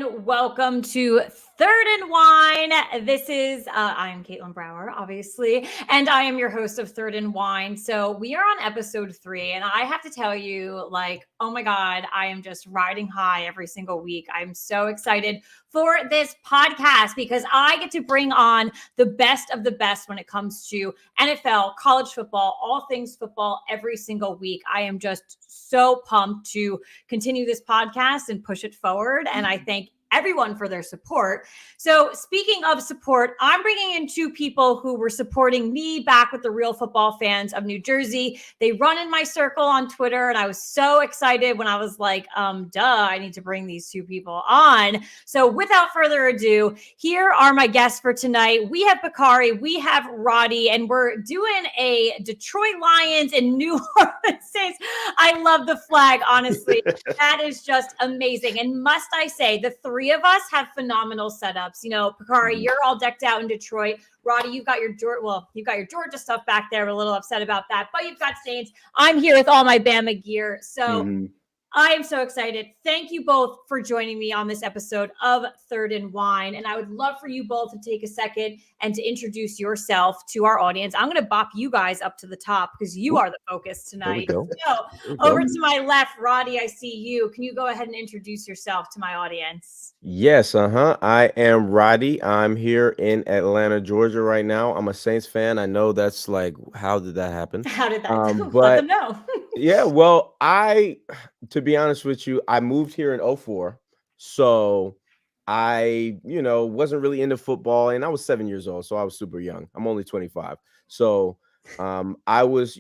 and welcome to Third and Wine. This is, I'm Caitlin Brower, obviously, and I am your host of Third and Wine. So we are on episode 3, and I have to tell you, oh my God, I am just riding high every single week. I'm so excited for this podcast because I get to bring on the best of the best when it comes to NFL, college football, all things football every single week. I am just so pumped to continue this podcast and push it forward. And I thank everyone for their support. So speaking of support, I'm bringing in 2 people who were supporting me back with the Real Football Fans of New Jersey. They run in my circle on Twitter, and I was so excited when I was like, I need to bring these 2 people on. So without further ado, here are my guests for tonight. We have Pacari, we have Roddy, and we're doing a Detroit Lions and New Orleans Saints. I love the flag, honestly. That is just amazing. And must I say, the 3 of us have phenomenal setups. You know, Pacari, you're all decked out in Detroit. Roddy, you've got your Georgia stuff back there. We're a little upset about that, but you've got Saints. I'm here with all my Bama gear. So I am so excited. Thank you both for joining me on this episode of Third and Wine. And I would love for you both to take a second and to introduce yourself to our audience. I'm going to bop you guys up to the top because you are the focus tonight. So over to my left, Roddy, I see you. Can you go ahead and introduce yourself to my audience? Yes, I am Roddy. I'm here in Atlanta, Georgia right now. I'm a Saints fan. I know that's like, how did that happen? How did that But let them know? yeah, well, to be honest with you, I moved here in 2004. So I, wasn't really into football, and I was 7 years old, so I was super young. I'm only 25. So I was,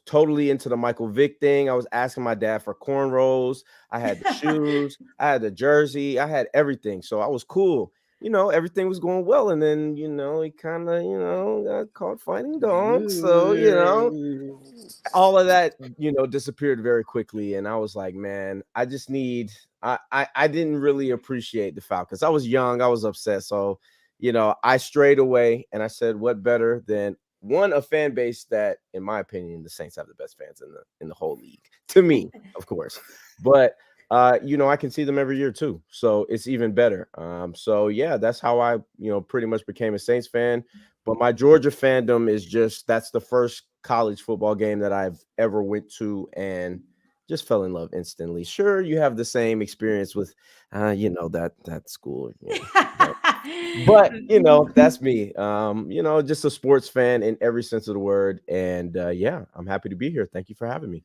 totally into the Michael Vick thing. I was asking my dad for cornrows. I had the shoes, I had the jersey, I had everything. So I was cool. Everything was going well. And then, he kind of, got caught fighting dogs. So, all of that, disappeared very quickly. And I was like, man, I just need, I didn't really appreciate the Falcons. I was young, I was upset. So, I strayed away, and I said, what better than a fan base that, in my opinion, the Saints have the best fans in the whole league, to me, of course. But I can see them every year too, so it's even better. So yeah, that's how I, pretty much became a Saints fan. But my Georgia fandom is that's the first college football game that I've ever went to and just fell in love instantly. Sure, you have the same experience with, that school. But that's me. Just a sports fan in every sense of the word. And yeah, I'm happy to be here. Thank you for having me.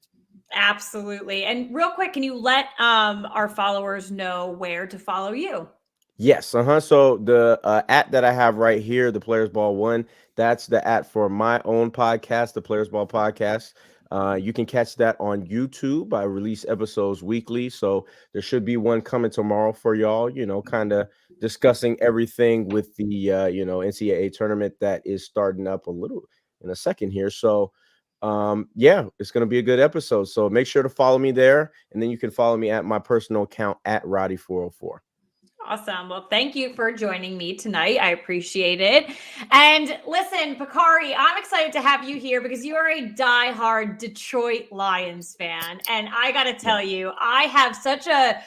Absolutely. And real quick, can you let our followers know where to follow you? Yes. So the at that I have right here, the Players Ball 1, that's the at for my own podcast, the Players Ball Podcast. You can catch that on YouTube. I release episodes weekly, so there should be one coming tomorrow for y'all, kind of discussing everything with the NCAA tournament that is starting up a little in a second here. So yeah, it's going to be a good episode. So make sure to follow me there, and then you can follow me at my personal account at Roddy404. Awesome. Well, thank you for joining me tonight. I appreciate it. And listen, Pacari, I'm excited to have you here because you are a diehard Detroit Lions fan. And I got to tell you, I have such a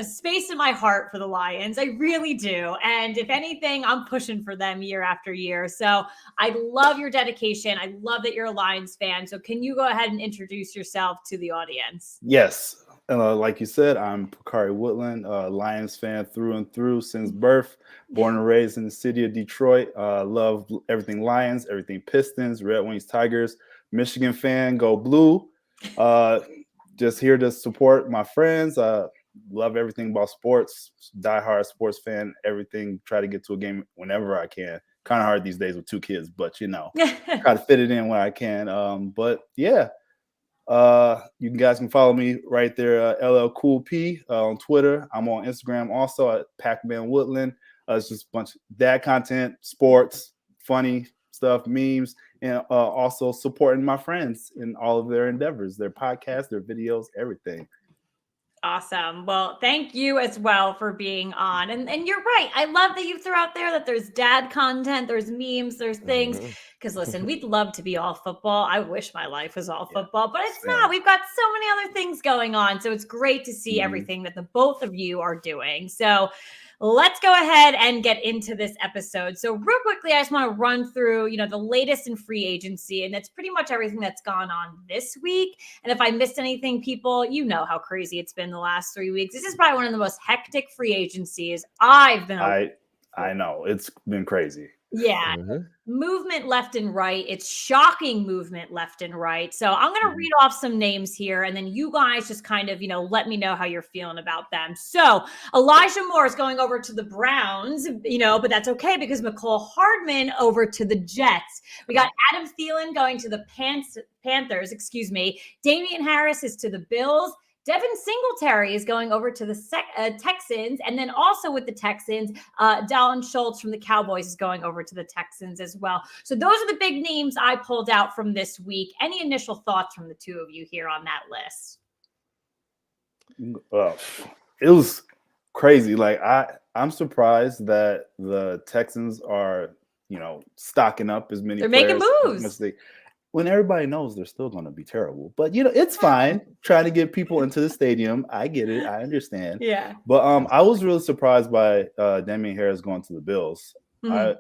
space in my heart for the Lions. I really do. And if anything, I'm pushing for them year after year. So I love your dedication. I love that you're a Lions fan. So can you go ahead and introduce yourself to the audience? Yes. Like you said, I'm Pacari Woodland, Lions fan through and through since birth, born and raised in the city of Detroit. Love everything Lions, everything Pistons, Red Wings, Tigers. Michigan fan, go blue. Just here to support my friends. Love everything about sports. Diehard sports fan. Everything. Try to get to a game whenever I can. Kind of hard these days with 2 kids, but try to fit it in when I can. But yeah. You guys can follow me right there, LL Cool P on Twitter. I'm on Instagram also at Pacman Woodland. It's just a bunch of dad content, sports, funny stuff, memes, and also supporting my friends in all of their endeavors, their podcasts, their videos, everything. Awesome. Well, thank you as well for being on. And you're right. I love that you threw out there that there's dad content, there's memes, there's things, Because listen, we'd love to be all football. I wish my life was all football, but it's same. not. We've got so many other things going on. So it's great to see everything that the both of you are doing. So let's go ahead and get into this episode. So real quickly, I just want to run through, the latest in free agency, and that's pretty much everything that's gone on this week. And if I missed anything, people, you know how crazy it's been the last 3 weeks. This is probably one of the most hectic free agencies I've been. I know it's been crazy. Yeah. Movement left and right. It's shocking movement left and right. So I'm going to read off some names here, and then you guys just kind of, let me know how you're feeling about them. So Elijah Moore is going over to the Browns, but that's okay because McCole Hardman over to the Jets. We got Adam Thielen going to the Panthers, Damian Harris is to the Bills. Devin Singletary is going over to the Texans. And then also with the Texans, Dalton Schultz from the Cowboys is going over to the Texans as well. So those are the big names I pulled out from this week. Any initial thoughts from the two of you here on that list? It was crazy. Like I'm surprised that the Texans are, stocking up as many. They're players making moves. When everybody knows they're still going to be terrible. But, it's fine trying to get people into the stadium. I get it. I understand. Yeah. But I was really surprised by Damian Harris going to the Bills. That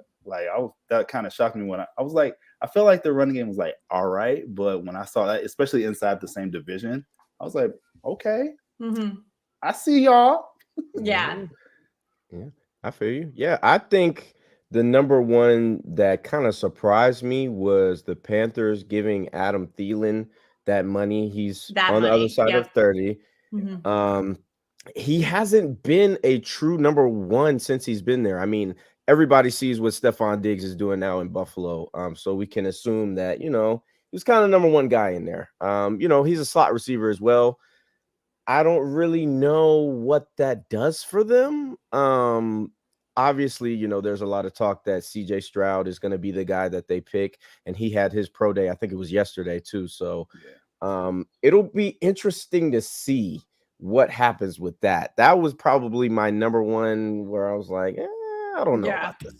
kind of shocked me when I was like, I felt like the running game was like, all right. But when I saw that, especially inside the same division, I was like, okay, I see y'all. Yeah. Yeah, I feel you. Yeah, I think the number one that kind of surprised me was the Panthers giving Adam Thielen that money. He's on the other side of 30. He hasn't been a true number one since he's been there. I mean, everybody sees what Stephon Diggs is doing now in Buffalo. So we can assume that, he's kind of number one guy in there. He's a slot receiver as well. I don't really know what that does for them. Obviously, there's a lot of talk that CJ Stroud is going to be the guy that they pick, and he had his pro day. I think it was yesterday too. So it'll be interesting to see what happens with that. That was probably my number one where I was like, I don't know about this.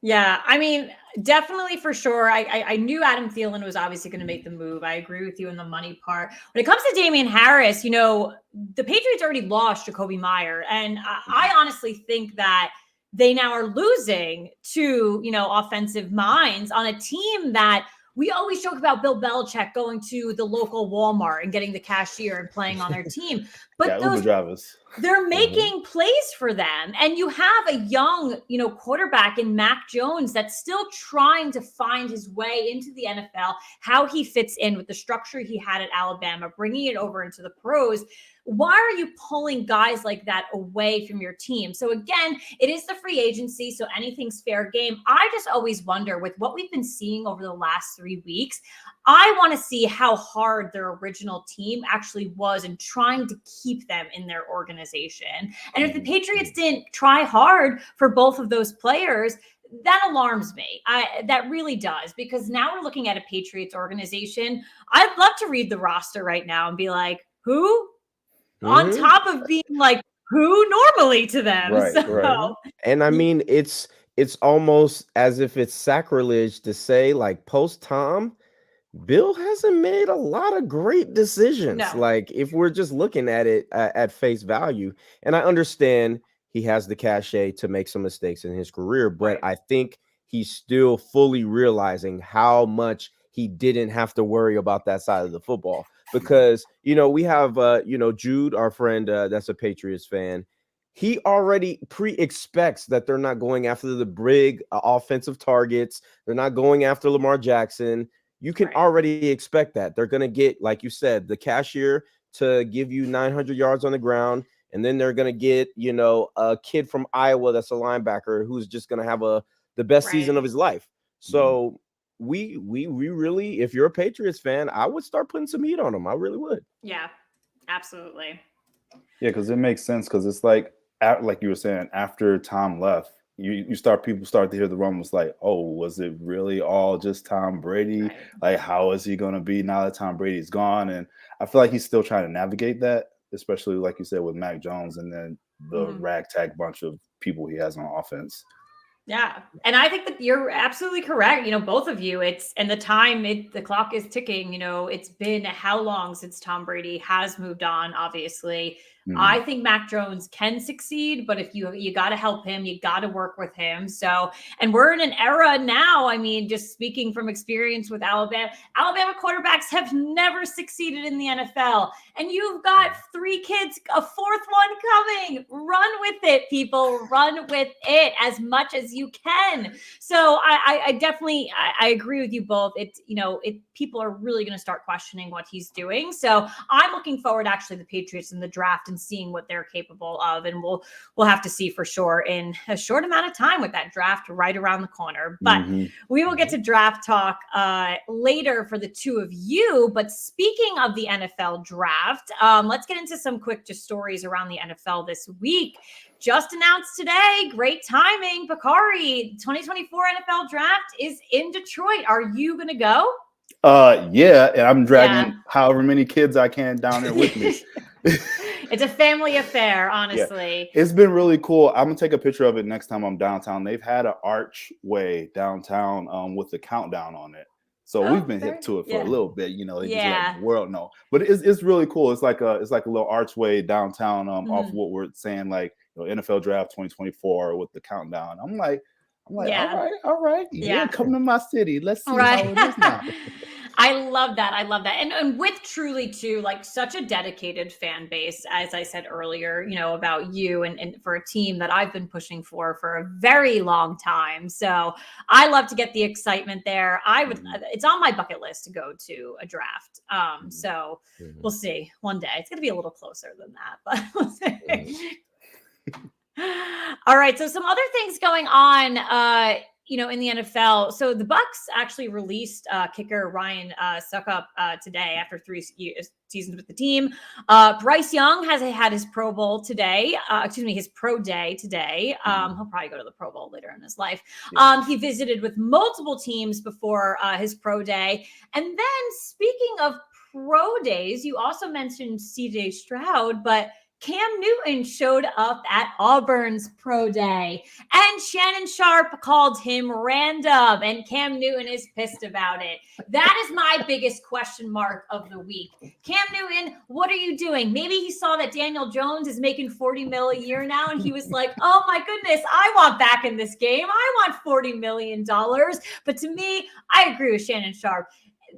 Yeah, I mean, definitely for sure. I knew Adam Thielen was obviously going to make the move. I agree with you in the money part. When it comes to Damian Harris, the Patriots already lost Jacoby Meyer. And I honestly think that they now are losing to, offensive minds on a team that we always joke about Bill Belichick going to the local Walmart and getting the cashier and playing on their team. But Uber drivers. They're making plays for them. And you have a young, quarterback in Mac Jones that's still trying to find his way into the NFL, how he fits in with the structure he had at Alabama, bringing it over into the pros. Why are you pulling guys like that away from your team? So again, it is the free agency, so anything's fair game. I just always wonder, with what we've been seeing over the last 3 weeks, I want to see how hard their original team actually was in trying to keep them in their organization. And if the Patriots didn't try hard for both of those players, that alarms me. That really does, because now we're looking at a Patriots organization. I'd love to read the roster right now and be like, who? On top of being like, who normally to them. Right. And I mean, it's almost as if it's sacrilege to say, like, post Tom, Bill hasn't made a lot of great decisions. No. Like, if we're just looking at it at face value, and I understand he has the cachet to make some mistakes in his career, but I think he's still fully realizing how much he didn't have to worry about that side of the football. Because, we have, Jude, our friend, that's a Patriots fan. He already pre-expects that they're not going after the big offensive targets. They're not going after Lamar Jackson. You can already expect that. They're going to get, like you said, the cashier to give you 900 yards on the ground. And then they're going to get, a kid from Iowa that's a linebacker who's just going to have the best season of his life. So we really, if you're a Patriots fan, I would start putting some heat on them. I really would. Yeah, absolutely. Yeah, because it makes sense, because it's like you were saying, after Tom left, people start to hear the rumors like, oh, was it really all just Tom Brady? Like, how is he going to be now that Tom Brady's gone? And I feel like he's still trying to navigate that, especially like you said with Mac Jones and then the ragtag bunch of people he has on offense. Yeah. And I think that you're absolutely correct. Both of you, the clock is ticking. It's been how long since Tom Brady has moved on, obviously. Mhm. I think Mac Jones can succeed, but if you got to help him, you got to work with him. So, and we're in an era now. I mean, just speaking from experience with Alabama quarterbacks have never succeeded in the NFL. And you've got 3 kids, a 4th one coming. Run with it, people. Run with it as much as you can. So I definitely I agree with you both. People are really going to start questioning what he's doing. So I'm looking forward actually to the Patriots in the draft and seeing what they're capable of. And we'll have to see for sure in a short amount of time with that draft right around the corner. But we will get to draft talk later for the 2 of you. But speaking of the NFL draft, let's get into some quick just stories around the NFL this week. Just announced today, great timing, Pacari, 2024 NFL draft is in Detroit. Are you going to go? Yeah, and I'm dragging however many kids I can down there with me. It's a family affair, honestly. Yeah. It's been really cool. I'm gonna take a picture of it next time I'm downtown. They've had an archway downtown with the countdown on it. So we've been hip to it for a little bit, they just let the world know. But it's really cool. It's like a little archway downtown off what we're saying, like NFL draft 2024 with the countdown. I'm like, all right. Yeah, come to my city. Let's see how it is now. I love that. And with truly too, like such a dedicated fan base, as I said earlier, about you and for a team that I've been pushing for a very long time. So I love to get the excitement there. It's on my bucket list to go to a draft. So we'll see one day. It's going to be a little closer than that, but we'll see. All right. So some other things going on, in the NFL. So the Bucs actually released kicker Ryan Succop today after 3 seasons with the team. Bryce Young has had his Pro Bowl today. His Pro Day today. He'll probably go to the Pro Bowl later in his life. He visited with multiple teams before his Pro Day. And then speaking of Pro Days, you also mentioned CJ Stroud, but Cam Newton showed up at Auburn's Pro Day, and Shannon Sharp called him random, and Cam Newton is pissed about it. That is my biggest question mark of the week. Cam Newton, what are you doing? Maybe he saw that Daniel Jones is making $40 million a year now, and he was like, oh my goodness, I want back in this game. I want $40 million. But to me, I agree with Shannon Sharp.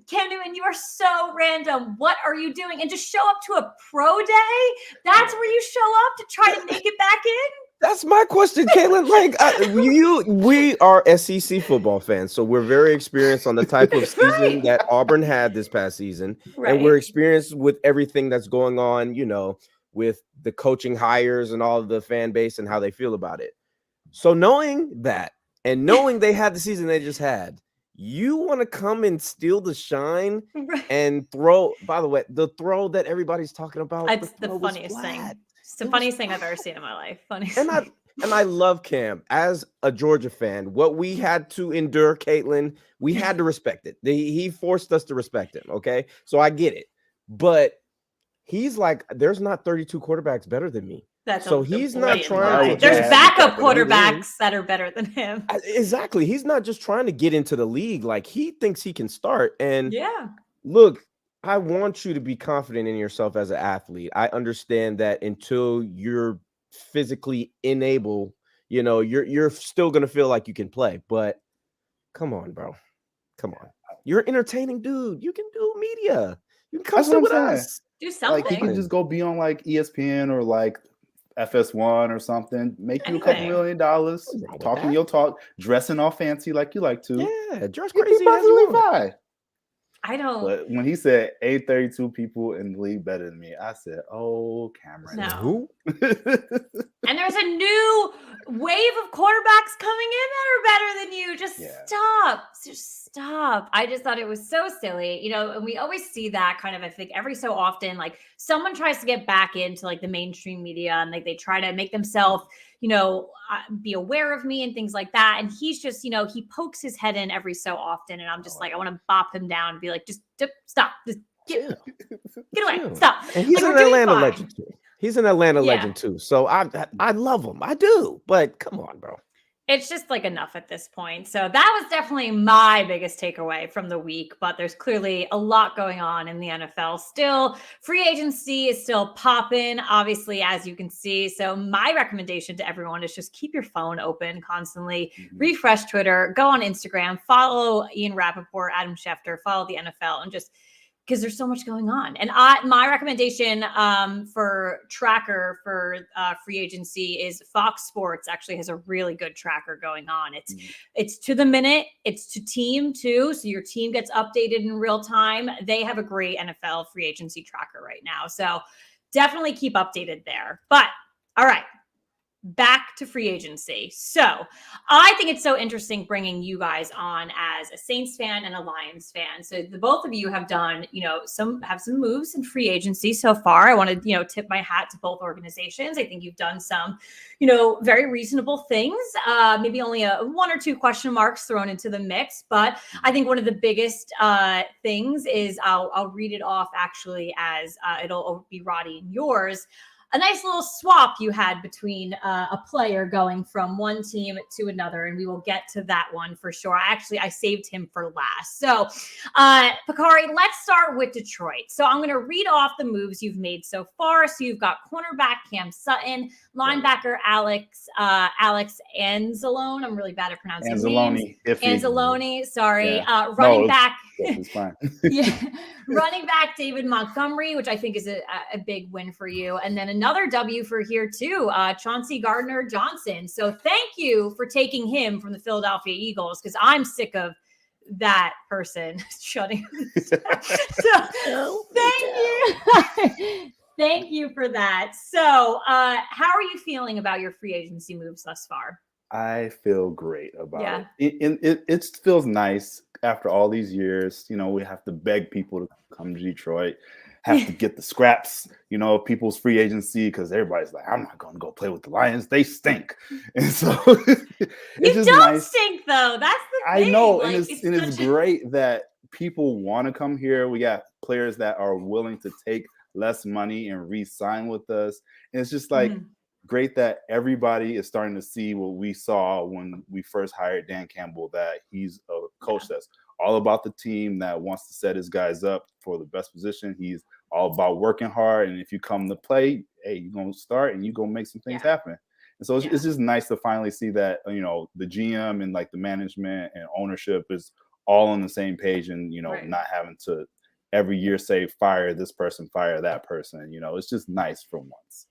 Cam Newton, you are so random. What are you doing? And just show up to a pro day? That's where you show up to try to make it back in? That's my question, Caitlin. We are SEC football fans, so we're very experienced on the type of season that Auburn had this past season. Right. And we're experienced with everything that's going on, with the coaching hires and all of the fan base and how they feel about it. So knowing that and knowing they had the season they just had, you want to come and steal the shine and throw, by the way, the throw that everybody's talking about. It's the funniest thing. It's the funniest thing I've ever seen in my life. And I love Cam as a Georgia fan. What we had to endure, Caitlin, we had to respect it. He forced us to respect him. Okay. So I get it. But he's like, there's not 32 quarterbacks better than me. So he's not trying to. There's backup quarterbacks that are better than him. Exactly. He's not just trying to get into the league. Like, he thinks he can start. And look, I want you to be confident in yourself as an athlete. I understand that until you're physically enabled, you're still going to feel like you can play. But come on, bro. Come on. You're an entertaining dude. You can do media. You can come sit with us. Do something. Like, he can just go be on like ESPN or like FS1 or something, make you a couple $1 million, talking your talk, dressing all fancy like you like to. Yeah, dress crazy as you want. I don't. But when he said 832 people in the league better than me, I said, "Oh, Cameron, no." Who? And there's a new wave of quarterbacks coming in that are better than you. Just stop. I just thought it was so silly, and we always see that kind of, I think every so often, like someone tries to get back into like the mainstream media and like they try to make themselves, be aware of me and things like that. And he's just, he pokes his head in every so often. And I'm just like, I want to bop him down and be like, just stop. Just get away. Stop. And he's an Atlanta legend too. He's an Atlanta legend too. So I love him. I do. But come on, bro. it's just like enough at this point. So that was definitely my biggest takeaway from the week. But there's clearly a lot going on in the NFL still. Free agency is still popping, obviously, as you can see. So my recommendation to everyone is just keep your phone open constantly, refresh Twitter, go on Instagram, follow Ian Rappaport, Adam Schefter, follow the NFL, and just because there's so much going on. And my recommendation for tracker for free agency is Fox Sports actually has a really good tracker going on. It's to the minute, it's to team too. So your team gets updated in real time. They have a great NFL free agency tracker right now. So definitely keep updated there. But all right, back to free agency. So I think it's so interesting bringing you guys on as a Saints fan and a Lions fan. So the both of you have done, some moves in free agency so far. I want to, tip my hat to both organizations. I think you've done some, very reasonable things. Maybe only one or two question marks thrown into the mix. But I think one of the biggest things is I'll read it off actually as it'll be Roddy and yours. A nice little swap you had between a player going from one team to another, and we will get to that one for sure. I saved him for last. So, Pacari, let's start with Detroit. So I'm going to read off the moves you've made so far. So you've got cornerback Cam Sutton, linebacker Alex Anzalone. I'm really bad at pronouncing names. Anzalone, sorry. Yeah. Running back. It's fine. Yeah. Running back David Montgomery, which I think is a big win for you. And then another W for here too, Chauncey Gardner-Johnson. So thank you for taking him from the Philadelphia Eagles, because I'm sick of that person shutting. So thank you. Thank you for that. So how are you feeling about your free agency moves thus far? I feel great about it. It feels nice after all these years. We have to beg people to come to Detroit, have to get the scraps, people's free agency, because everybody's like, I'm not going to go play with the Lions. They stink. And so you don't nice. Stink, though. That's the thing. I know. Like, and it's great that people want to come here. We got players that are willing to take less money and re-sign with us. And it's just like, great that everybody is starting to see what we saw when we first hired Dan Campbell, that he's a coach that's all about the team, that wants to set his guys up for the best position. He's all about working hard. And if you come to play, hey, you're going to start and you're going to make some things happen. And so it's just nice to finally see that, the GM and like the management and ownership is all on the same page, and, not having to every year say, fire this person, fire that person. It's just nice for once.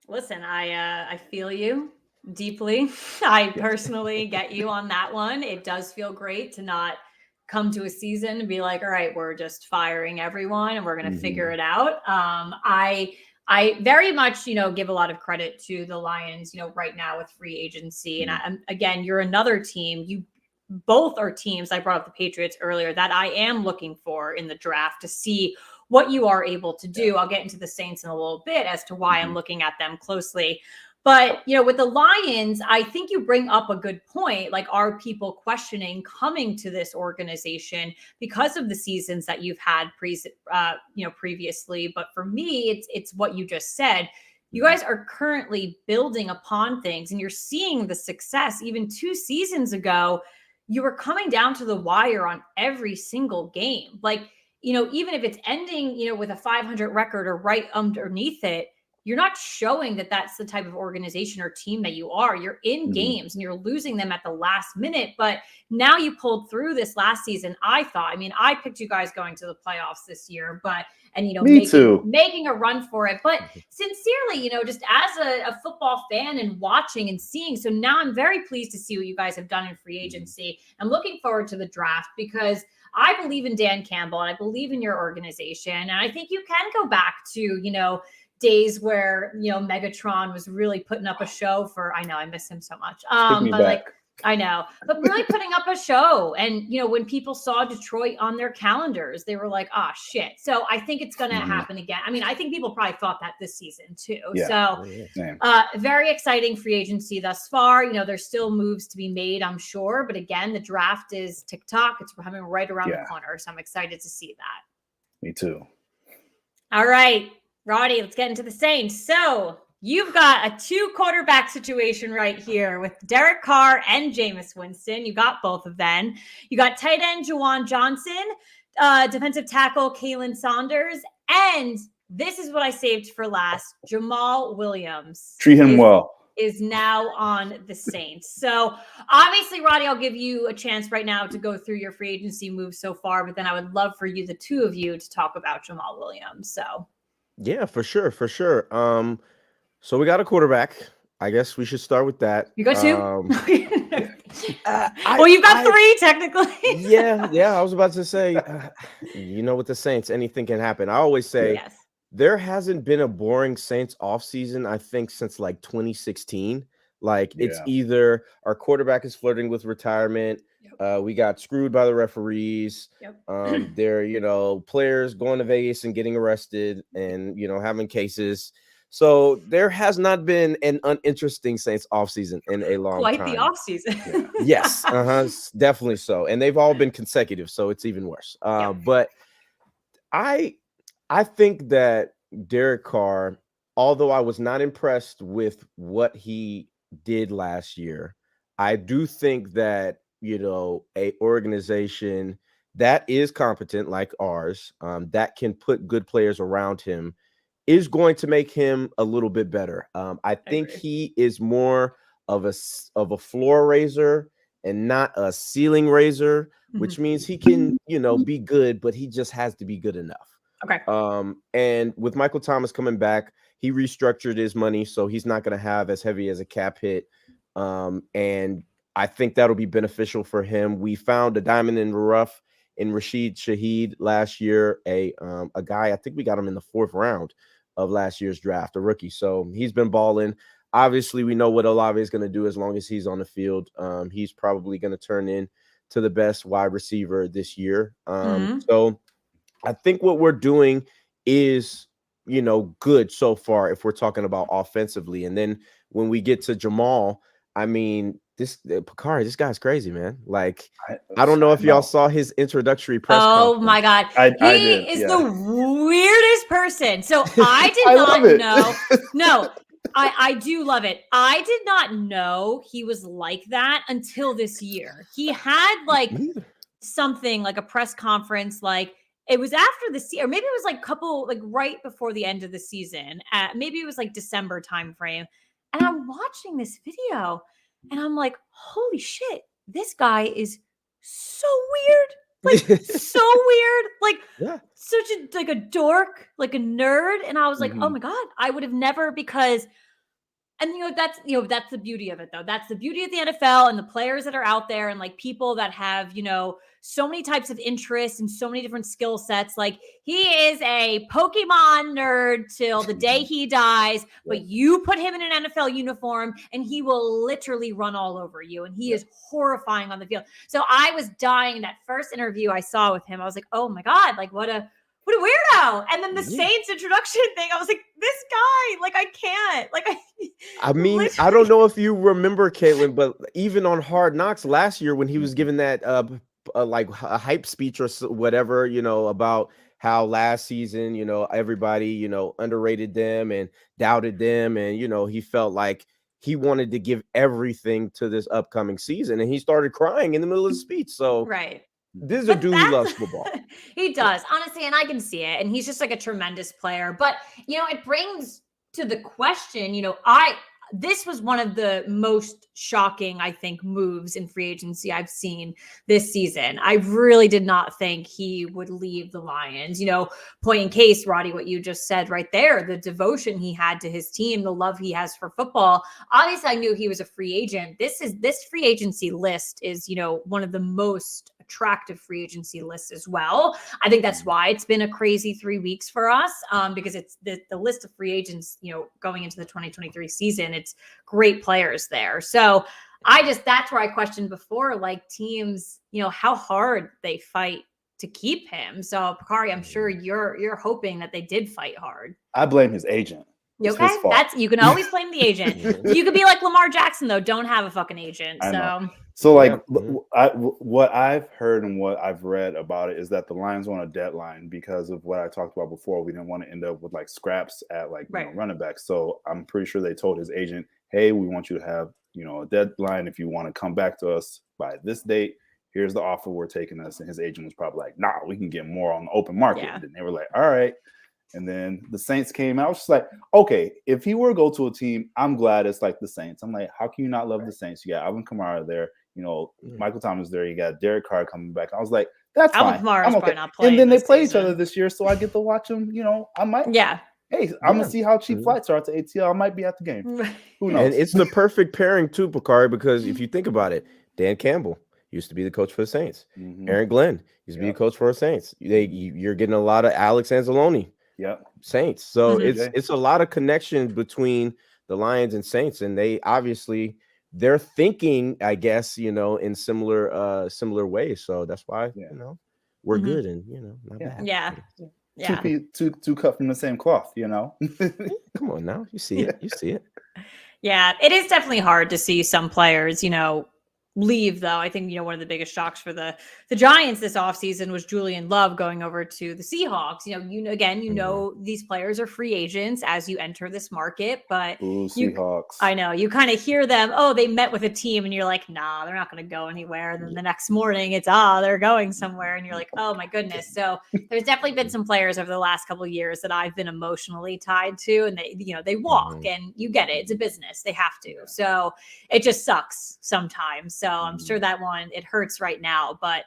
Listen, I feel you deeply. I personally get you on that one. It does feel great to not come to a season and be like, all right, we're just firing everyone and we're going to figure it out. I very much, give a lot of credit to the Lions, right now with free agency. And again, you're another team. You both are teams. I brought up the Patriots earlier that I am looking for in the draft to see what you are able to do. I'll get into the Saints in a little bit as to why I'm looking at them closely. But, with the Lions, I think you bring up a good point. Like, are people questioning coming to this organization because of the seasons that you've had previously? But for me, it's what you just said. You guys are currently building upon things, and you're seeing the success. Even 2 seasons ago, you were coming down to the wire on every single game. Like, even if it's ending, with a 500 record or right underneath it, you're not showing that that's the type of organization or team that you are. You're in games and you're losing them at the last minute. But now you pulled through this last season. I picked you guys going to the playoffs this year, making a run for it. But sincerely, just as a football fan and watching and seeing. So now I'm very pleased to see what you guys have done in free agency. I'm looking forward to the draft, because I believe in Dan Campbell and I believe in your organization. And I think you can go back to, days where, Megatron was really putting up a show for, I know I miss him so much. I know, but really putting up a show. And, when people saw Detroit on their calendars, they were like, oh shit. So I think it's going to happen again. I think people probably thought that this season too. Yeah. So very exciting free agency thus far. There's still moves to be made, I'm sure. But again, the draft is TikTok. It's coming right around the corner. So I'm excited to see that. Me too. All right, Roddy, let's get into the Saints. So you've got a 2-quarterback situation right here with Derek Carr and Jameis Winston. You got both of them. You got tight end Juwan Johnson, defensive tackle Kalen Saunders, and this is what I saved for last. Jamal Williams. Treat him well. Is now on the Saints. So obviously, Roddy, I'll give you a chance right now to go through your free agency moves so far, but then I would love for you, the two of you, to talk about Jamal Williams. So yeah, for sure. So we got a quarterback. I guess we should start with that. You got two? Well, you've got three technically. yeah. I was about to say, with the Saints, anything can happen. I always say, yes. There hasn't been a boring Saints offseason, I think, since like 2016. It's either our quarterback is flirting with retirement. Yep. We got screwed by the referees. Yep. They're, players going to Vegas and getting arrested and, having cases. So there has not been an uninteresting Saints offseason in a long time. Quite the offseason. Yes, definitely so. And they've all been consecutive, so it's even worse. But I think that Derek Carr, although I was not impressed with what he did last year, I do think that, a organization that is competent like ours, that can put good players around him, is going to make him a little bit better. I think he is more of a floor raiser and not a ceiling raiser, which means he can, be good, but he just has to be good enough. Okay. And with Michael Thomas coming back, he restructured his money, so he's not going to have as heavy as a cap hit. And I think that'll be beneficial for him. We found a diamond in the rough in Rashid Shaheed last year, a guy, I think we got him in the 4th round of last year's draft, a rookie. So he's been balling. Obviously, we know what Olave is going to do as long as he's on the field. He's probably going to turn into the best wide receiver this year. So I think what we're doing is, good so far if we're talking about offensively. And then when we get to Jamal, I mean, Pacari, this guy's crazy, man. I don't know if y'all saw his introductory press conference. Oh my God. He is the weirdest person. So I did not know. No, I do love it. I did not know he was like that until this year. He had something like a press conference, it was after the season, or maybe it was right before the end of the season. Maybe it was December timeframe. And I'm watching this video and I'm like, holy shit, this guy is so weird. So weird. Such a dork, a nerd. And I was like, oh my God, I would have never, because and that's the beauty of it though. That's the beauty of the NFL and the players that are out there and people that have, so many types of interests and so many different skill sets. He is a Pokemon nerd till the day he dies, but you put him in an NFL uniform and he will literally run all over you. And he is horrifying on the field. So I was dying. That first interview I saw with him, I was like, oh my God, what a weirdo. And then the Saints introduction thing, I was like, this guy, I can't. I mean, I don't know if you remember, Caitlin, but even on Hard Knocks last year when he was giving that a hype speech or whatever, about how last season, everybody, underrated them and doubted them. And, he felt like he wanted to give everything to this upcoming season. And he started crying in the middle of the speech. So this is a dude who loves football. He does, honestly, and I can see it. And he's just a tremendous player. But, it brings to the question, this was one of the most shocking, I think, moves in free agency I've seen this season. I really did not think he would leave the Lions. Point in case, Roddy, what you just said right there, the devotion he had to his team, the love he has for football. Obviously, I knew he was a free agent. This free agency list is, one of the most attractive free agency lists as well. I think that's why it's been a crazy 3 weeks for us, because it's the list of free agents, going into the 2023 season. It's great players there. So that's where I questioned before, teams, how hard they fight to keep him. So Pacari, I'm sure you're hoping that they did fight hard. I blame his agent. Okay, you can always blame the agent. You could be like Lamar Jackson though. Don't have a fucking agent. So So, like, Yeah. what I've heard and what I've read about it is that the Lions want a deadline because of what I talked about before. We didn't want to end up with like scraps at like Right. running back. So I'm pretty sure they told his agent, "Hey, we want you to have a deadline. If you want to come back to us by this date, here's the offer we're taking us." And his agent was probably like, "Nah, we can get more on the open market." Yeah. And they were like, "All right." And then the Saints came out. I was just like, okay, if he were to go to a team, I'm glad it's like the Saints. I'm like, how can you not love the Saints? You got Alvin Kamara there, Michael Thomas there. You got Derek Carr coming back. I was like, that's Alvin fine. Kamara is I'm probably okay. not playing And then they this play each season. other this year, so I get to watch them. I might. Yeah. Hey, I'm gonna see how cheap flights are to ATL. I might be at the game. Who knows? And it's the perfect pairing too, Pacari, because if you think about it, Dan Campbell used to be the coach for the Saints. Mhm. Aaron Glenn used to be a coach for the Saints. You're getting a lot of Alex Anzalone. Yep. Saints. So Mhm. it's a lot of connections between the Lions and Saints, and they're thinking, I guess, in similar ways. So that's why we're Mhm. good and not bad. Yeah. Two cut from the same cloth. Come on now, you see it. You see it. Yeah, it is definitely hard to see some players, leave though. I think, one of the biggest shocks for the Giants this offseason was Julian Love going over to the Seahawks. These players are free agents as you enter this market, but Ooh, Seahawks. I know you kind of hear them, oh, they met with a team and you're like, nah, they're not going to go anywhere. And then the next morning it's, they're going somewhere. And you're like, oh my goodness. So there's definitely been some players over the last couple of years that I've been emotionally tied to, and they walk and you get it. It's a business. They have to. So it just sucks sometimes. So I'm sure that one, it hurts right now, but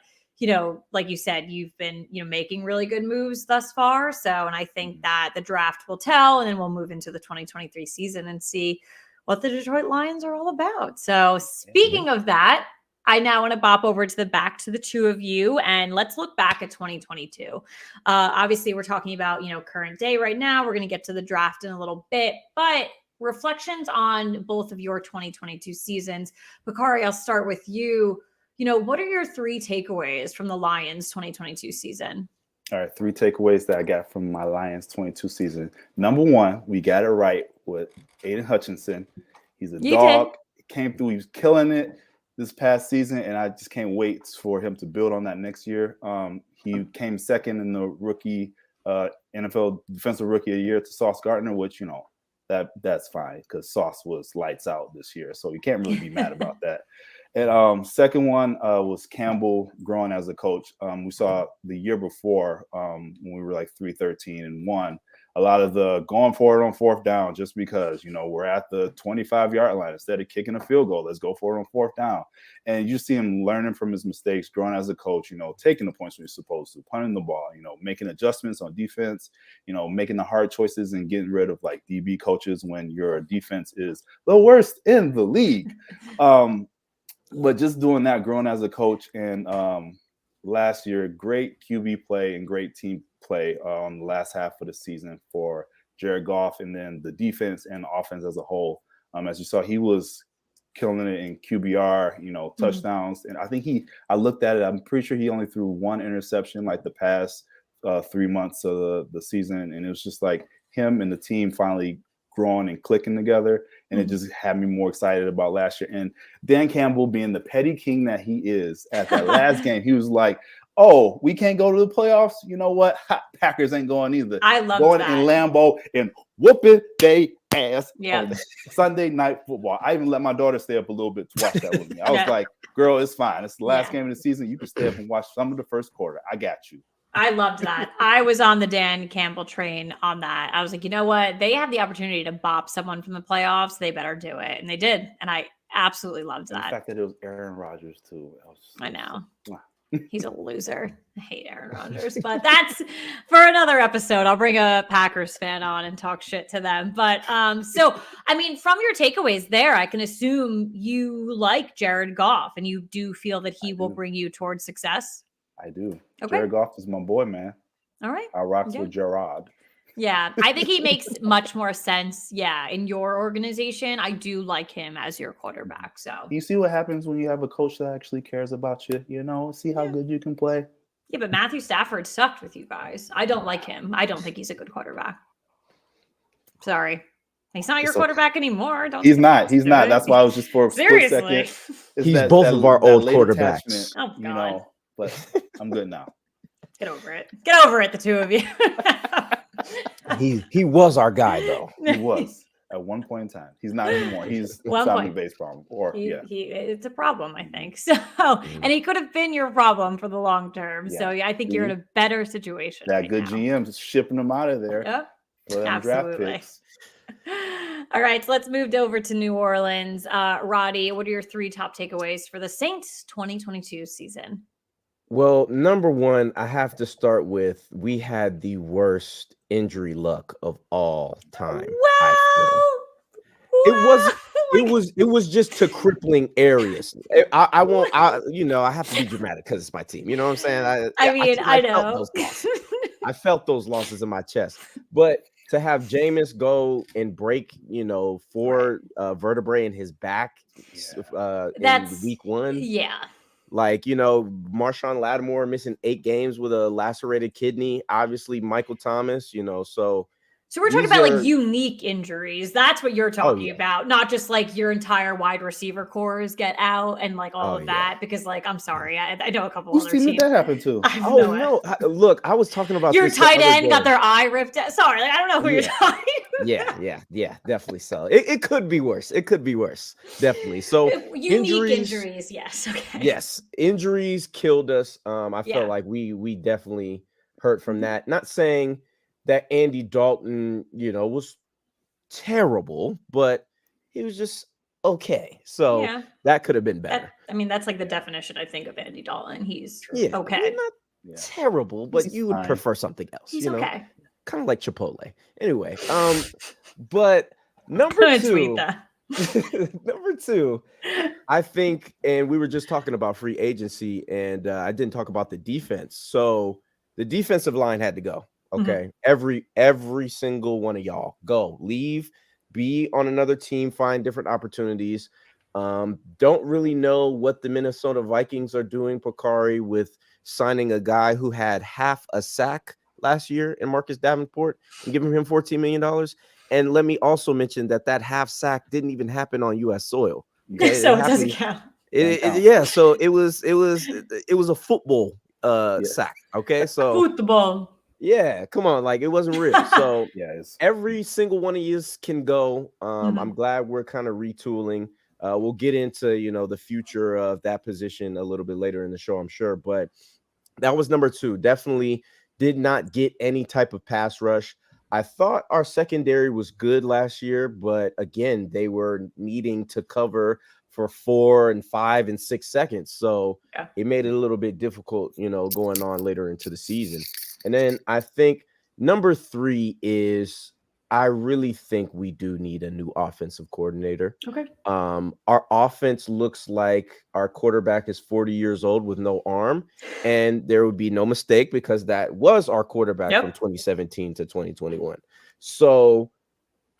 like you said, you've been, making really good moves thus far. So, and I think that the draft will tell, and then we'll move into the 2023 season and see what the Detroit Lions are all about. So speaking of that, I now want to bop over to the two of you, and let's look back at 2022. Obviously, we're talking about, current day right now. We're going to get to the draft in a little bit, but reflections on both of your 2022 seasons. Pacari, I'll start with you. What are your 3 takeaways from the Lions 2022 season? All right, 3 takeaways that I got from my Lions 22 season. Number 1, we got it right with Aiden Hutchinson. He's a dog. Came through. He was killing it this past season, and I just can't wait for him to build on that next year. He came second in the rookie NFL Defensive Rookie of the Year to Sauce Gardner, which, that's fine because Sauce was lights out this year. So you can't really be mad about that. And second one was Campbell growing as a coach. We saw the year before when we were like 3-13-1, a lot of the going for it on 4th down just because, we're at the 25-yard line instead of kicking a field goal. Let's go for it on 4th down. And you see him learning from his mistakes, growing as a coach, taking the points when he's supposed to, punting the ball, making adjustments on defense, making the hard choices and getting rid of like DB coaches when your defense is the worst in the league. But just doing that, growing as a coach, and last year, great QB play and great team play on the last half of the season for Jared Goff, and then the defense and the offense as a whole. As you saw, he was killing it in QBR, touchdowns. And I think I looked at it, I'm pretty sure he only threw 1 interception like the past 3 months of the season. And it was just like him and the team finally growing and clicking together, and it just had me more excited about last year. And Dan Campbell, being the petty king that he is, at that last game, he was like, "Oh, we can't go to the playoffs. You know what? Packers ain't going either. I love going that. in Lambeau and whooping they ass Yeah. on Sunday Night Football." I even let my daughter stay up a little bit to watch that with me. I was like, "Girl, it's fine. It's the last game of the season. You can stay up and watch some of the first quarter. I got you." I loved that. I was on the Dan Campbell train on that. I was like, you know what? They have the opportunity to bop someone from the playoffs. They better do it. And they did. And I absolutely loved that. The fact that it was Aaron Rodgers, too. I know. He's a loser. I hate Aaron Rodgers, but that's for another episode. I'll bring a Packers fan on and talk shit to them. But so, I mean, from your takeaways there, I can assume you like Jared Goff and you do feel that he will bring you towards success. I do. Okay. Jared Goff is my boy, man. All right. I rocks with Gerard. Yeah, I think he makes much more sense. Yeah, in your organization, I do like him as your quarterback. So you see what happens when you have a coach that actually cares about you. See how good you can play. Yeah, but Matthew Stafford sucked with you guys. I don't like him. I don't think he's a good quarterback. Sorry. He's not your It's okay. quarterback anymore. Don't He's say not. He's do not. it. That's why I was just for a split second. Seriously. It's He's both of our old late quarterbacks. attachment, Oh, you God. know, but I'm good now. Get over it. Get over it, the two of you. He was our guy though. He was at one point in time. He's not anymore. He's One family point. based problem. Or It's a problem, I think. So, and he could have been your problem for the long term. Yeah. So, yeah, I think you're in a better situation. that right good now. GM's shipping him out of there. Yep. For them draft Absolutely. picks. All right, so let's move over to New Orleans. Roddy, what are your 3 top takeaways for the Saints 2022 season? Well, number one, I have to start with we had the worst injury luck of all time. It was just to crippling areas. I won't. I have to be dramatic because it's my team. You know what I'm saying? I know. Felt those losses. I felt those losses in my chest. But to have Jameis go and break, 4 vertebrae in his back in week 1. Yeah. Like, Marshawn Lattimore missing 8 games with a lacerated kidney. Obviously, Michael Thomas, So we're talking about like unique injuries. That's what you're talking about, not just like your entire wide receiver cores get out and like all of that. Because like, I'm sorry, I know a couple Whose other team teams. did that happen to? No! Look, I was talking about your this tight the other end got day. their eye ripped out. Sorry, like, I don't know who you're talking. Yeah, definitely. So it could be worse. It could be worse, definitely. So unique injuries, yes, okay, yes, injuries killed us. I felt like we definitely hurt from that. Not saying that Andy Dalton, was terrible, but he was just okay. So that could have been better. That's like the definition, I think, of Andy Dalton. He's okay. Not terrible, but you would prefer something else. He's okay. Kind of like Chipotle. Anyway, but number 2, number 2, I think, and we were just talking about free agency, and I didn't talk about the defense. So the defensive line had to go. Okay. Every single one of y'all go, leave, be on another team, find different opportunities. Don't really know what the Minnesota Vikings are doing, Pacari, with signing a guy who had half a sack last year in Marcus Davenport and giving him $14 million. And let me also mention that half sack didn't even happen on U.S. soil. Okay? So it doesn't count. So it was a football sack. Okay. So football. Yeah, come on, like it wasn't real. So every single one of you can go. I'm glad we're kind of retooling. We'll get into the future of that position a little bit later in the show, I'm sure. But that was number 2. Definitely did not get any type of pass rush. I thought our secondary was good last year, but again, they were needing to cover for 4 and 5 and 6 seconds. So it made it a little bit difficult, going on later into the season. And then I think number 3 is I really think we do need a new offensive coordinator. Okay. Our offense looks like our quarterback is 40 years old with no arm, and there would be no mistake because that was our quarterback from 2017 to 2021. So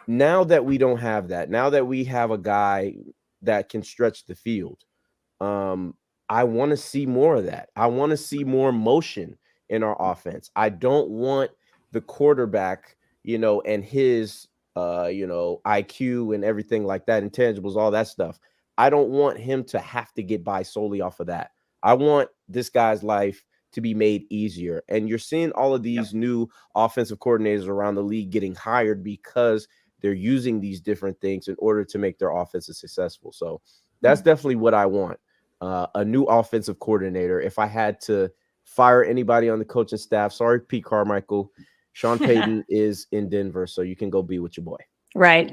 now that we don't have that, now that we have a guy that can stretch the field, I want to see more of that. I want to see more motion in our offense. I don't want the quarterback, and his, IQ and everything like that, intangibles, all that stuff. I don't want him to have to get by solely off of that. I want this guy's life to be made easier. And you're seeing all of these new offensive coordinators around the league getting hired because they're using these different things in order to make their offenses successful. So that's definitely what I want. A new offensive coordinator. If I had to fire anybody on the coaching staff, sorry, Pete Carmichael, Sean Payton is in Denver, so you can go be with your boy. Right.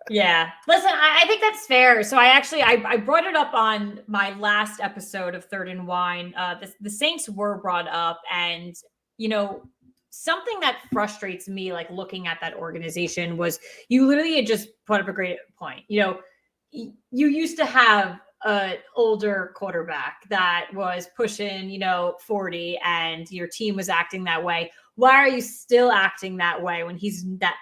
Yeah. Listen, I think that's fair. So I brought it up on my last episode of Third and Wine. The Saints were brought up, and something that frustrates me, like looking at that organization, was you literally had just put up a great point. You used to have an older quarterback that was pushing, 40, and your team was acting that way. Why are you still acting that way when Drew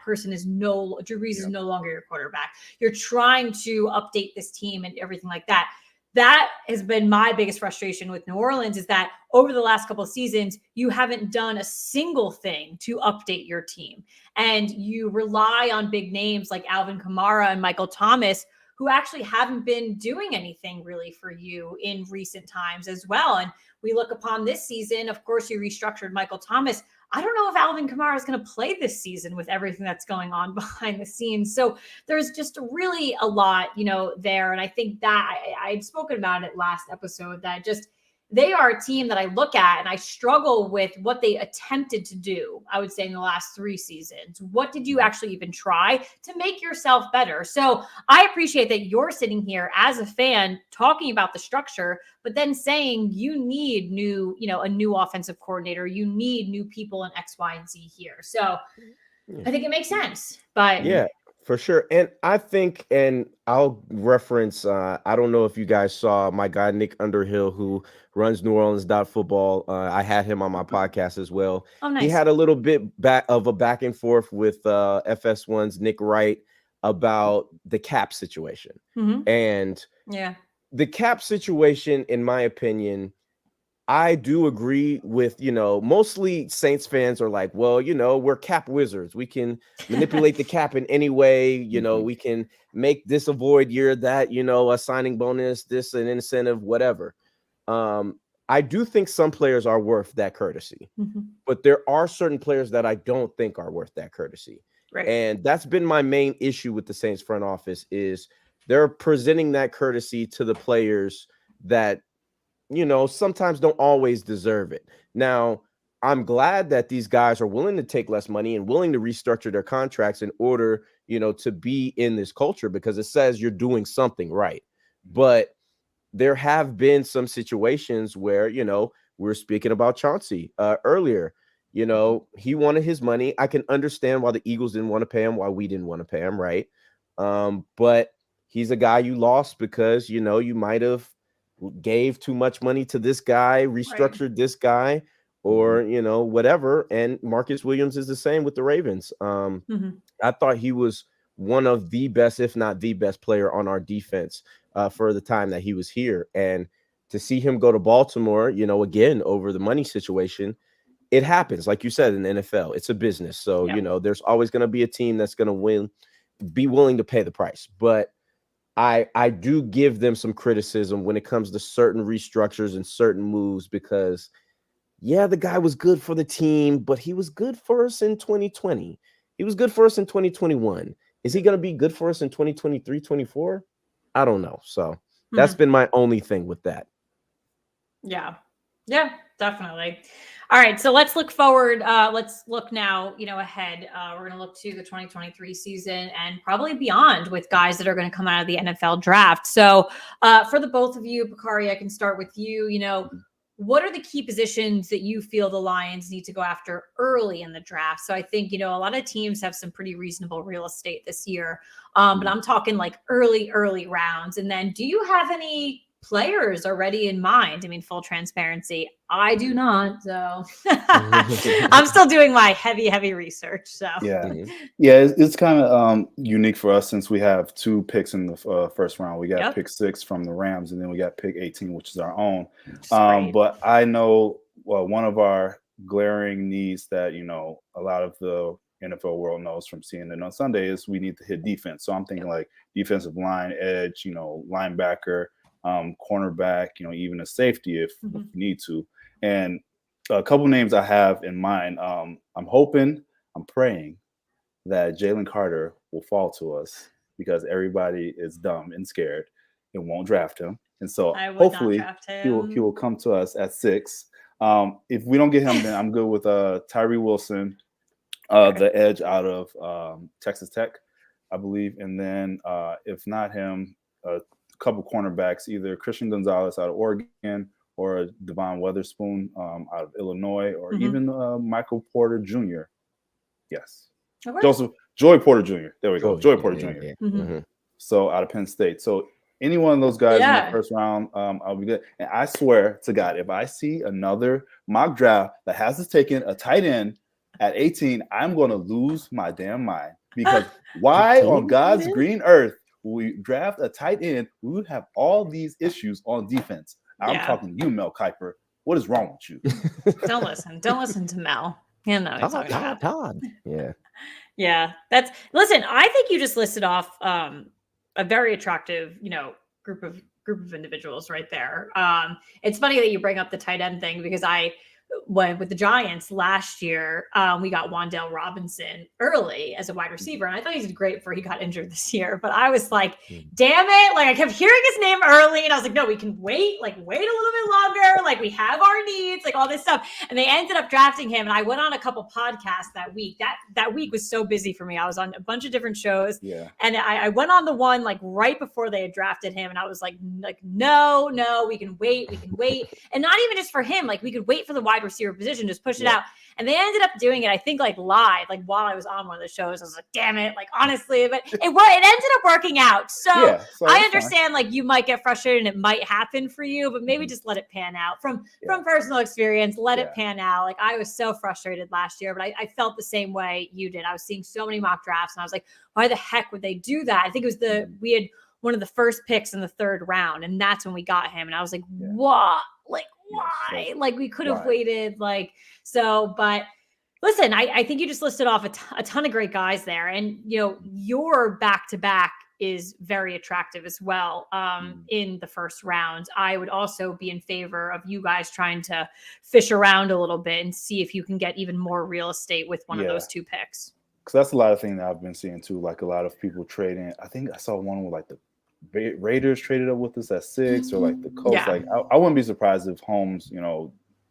Brees is no longer your quarterback? You're trying to update this team and everything like that. that has been my biggest frustration with New Orleans, is that over the last couple of seasons, you haven't done a single thing to update your team. And you rely on big names like Alvin Kamara and Michael Thomas, who actually haven't been doing anything really for you in recent times as well. And we look upon this season, of course, you restructured Michael Thomas. I don't know if Alvin Kamara is going to play this season with everything that's going on behind the scenes. So there's just really a lot, there. And I think that I'd spoken about it last episode, that just they are a team that I look at and I struggle with what they attempted to do, I would say, in the last 3 seasons. What did you actually even try to make yourself better? So I appreciate that you're sitting here as a fan talking about the structure, but then saying you need a new offensive coordinator. You need new people in X, Y, and Z here. So I think it makes sense. But yeah, for sure. And I think, and I'll reference, I don't know if you guys saw my guy, Nick Underhill, who runs New Orleans Football. I had him on my podcast as well. Oh, nice. He had a little bit of a back and forth with FS1's Nick Wright about the cap situation. And the cap situation, in my opinion, I do agree with, mostly Saints fans are like, well, we're cap wizards. We can manipulate the cap in any way. We can make this a void year, that, a signing bonus, this an incentive, whatever. I do think some players are worth that courtesy, but there are certain players that I don't think are worth that courtesy. Right. And that's been my main issue with the Saints front office, is they're presenting that courtesy to the players that, sometimes don't always deserve it. Now, I'm glad that these guys are willing to take less money and willing to restructure their contracts in order, to be in this culture, because it says you're doing something right. But there have been some situations where, we were speaking about Chauncey earlier. He wanted his money. I can understand why the Eagles didn't want to pay him, why we didn't want to pay him, right? But he's a guy you lost because, you might have gave too much money to this guy, restructured this guy, or whatever. And Marcus Williams is the same with the Ravens. I thought he was one of the best, if not the best player on our defense for the time that he was here. And to see him go to Baltimore, again, over the money situation, it happens. Like you said, in the NFL, it's a business. So, there's always going to be a team that's going to be willing to pay the price. But I do give them some criticism when it comes to certain restructures and certain moves, because the guy was good for the team, but he was good for us in 2020. He was good for us in 2021. Is he going to be good for us in 2023, 24? I don't know. So that's been my only thing with that. Yeah, definitely. All right, so let's look forward. Let's look now, ahead. We're going to look to the 2023 season and probably beyond, with guys that are going to come out of the NFL draft. So for the both of you, Pacari, I can start with you. What are the key positions that you feel the Lions need to go after early in the draft? So I think, a lot of teams have some pretty reasonable real estate this year, but I'm talking like early rounds. And then do you have any players already in mind? I mean, full transparency, I do not. So I'm still doing my heavy research. So it's kind of unique for us, since we have 2 picks in the first round. We got pick 6 from the Rams, and then we got pick 18, which is our own. But I know one of our glaring needs that a lot of the NFL world knows from seeing it on Sunday is we need to hit defense. So I'm thinking like defensive line, edge, linebacker, cornerback, even a safety if we need to. And a couple names I have in mind. I'm praying that Jalen Carter will fall to us, because everybody is dumb and scared and won't draft him. And so hopefully he will come to us at 6. If we don't get him, then I'm good with Tyree Wilson, the edge out of Texas Tech, I believe. And then if not him, a couple cornerbacks, either Christian Gonzalez out of Oregon or Devon Witherspoon out of Illinois, or even Michael Porter Jr. Yes. Okay. Joey Porter Jr. There we go. Joey Porter Jr. So out of Penn State. So any one of those guys in the first round, I'll be good. And I swear to God, if I see another mock draft that has us taking a tight end at 18, I'm going to lose my damn mind. Because why on God's green earth we draft a tight end, we would have all these issues on defense. I'm talking to you, Mel Kiper. What is wrong with you? Don't listen to Mel. You know what I'm talking about. Todd. Yeah. Yeah. Listen, I think you just listed off a very attractive, group of individuals right there. It's funny that you bring up the tight end thing because with the Giants last year, we got Wan'Dale Robinson early as a wide receiver. And I thought he did great before he got injured this year. But I was like, damn it. Like I kept hearing his name early and I was like, no, we can wait a little bit longer. Like we have our needs, like all this stuff. And they ended up drafting him. And I went on a couple podcasts that week. That week was so busy for me. I was on a bunch of different shows. Yeah. And I went on the one like right before they had drafted him. And I was like, no, we can wait. And not even just for him. Like we could wait for the wide receiver position, just push it out. And they ended up doing it, I think, like live, like while I was on one of the shows. I was like, damn it, like honestly, but it ended up working out. So I understand like you might get frustrated and it might happen for you, but maybe just let it pan out from personal experience. Let it pan out. Like I was so frustrated last year, but I felt the same way you did. I was seeing so many mock drafts and I was like, why the heck would they do that? I think it was we had one of the first picks in the 3rd round, and that's when we got him. And I was like, what? Like, why? Like, we could have waited. Like, so, but listen, I think you just listed off a ton of great guys there. And, your back-to-back is very attractive as well in the first round. I would also be in favor of you guys trying to fish around a little bit and see if you can get even more real estate with one of those 2 picks. Because that's a lot of things that I've been seeing too. Like a lot of people trading. I think I saw one with like the Raiders traded up with us at 6, or like the Colts. Yeah. Like I wouldn't be surprised if Holmes,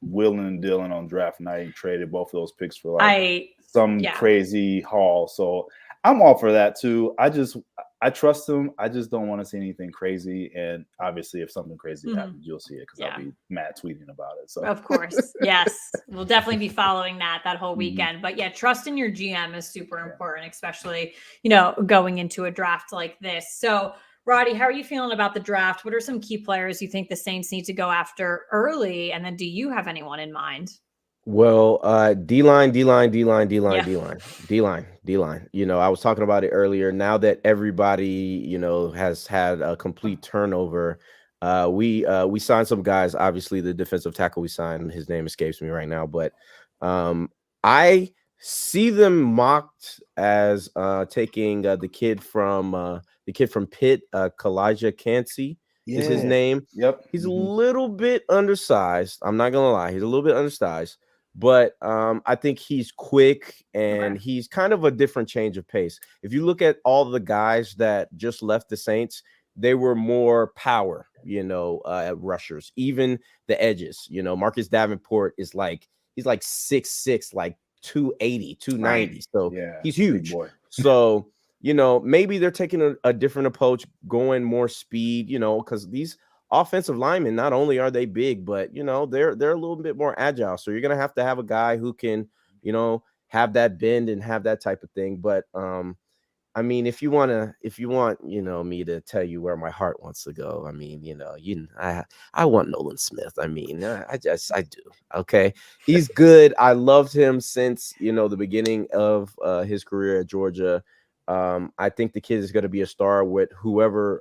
wheeling and dealing on draft night, traded both of those picks for like some crazy haul. So I'm all for that too. I trust him. I just don't want to see anything crazy. And obviously, if something crazy happens, you'll see it because I'll be mad tweeting about it. So of course, yes, we'll definitely be following that whole weekend. But trust in your GM is super important, especially going into a draft like this. So, Roddy, how are you feeling about the draft? What are some key players you think the Saints need to go after early? And then, do you have anyone in mind? Well, D-line. I was talking about it earlier. Now that everybody, has had a complete turnover, we signed some guys. Obviously, the defensive tackle we signed, his name escapes me right now, but I see them mocked as taking the kid from Pitt, Kalijah Cansey. Is his name. Yep. He's a little bit undersized. I'm not gonna lie, he's a little bit undersized. But I think he's quick and he's kind of a different change of pace. If you look at all the guys that just left the Saints, they were more power, rushers, even the edges. Marcus Davenport is he's like 6'6", like 280, 290. So he's huge. So, maybe they're taking a different approach, going more speed, because these offensive linemen, not only are they big, but they're a little bit more agile. So you're gonna have to have a guy who can, have that bend and have that type of thing. But I mean, if you want, me to tell you where my heart wants to go, I mean, I want Nolan Smith. I mean, I do. Okay, he's good. I loved him since the beginning of his career at Georgia. I think the kid is going to be a star with whoever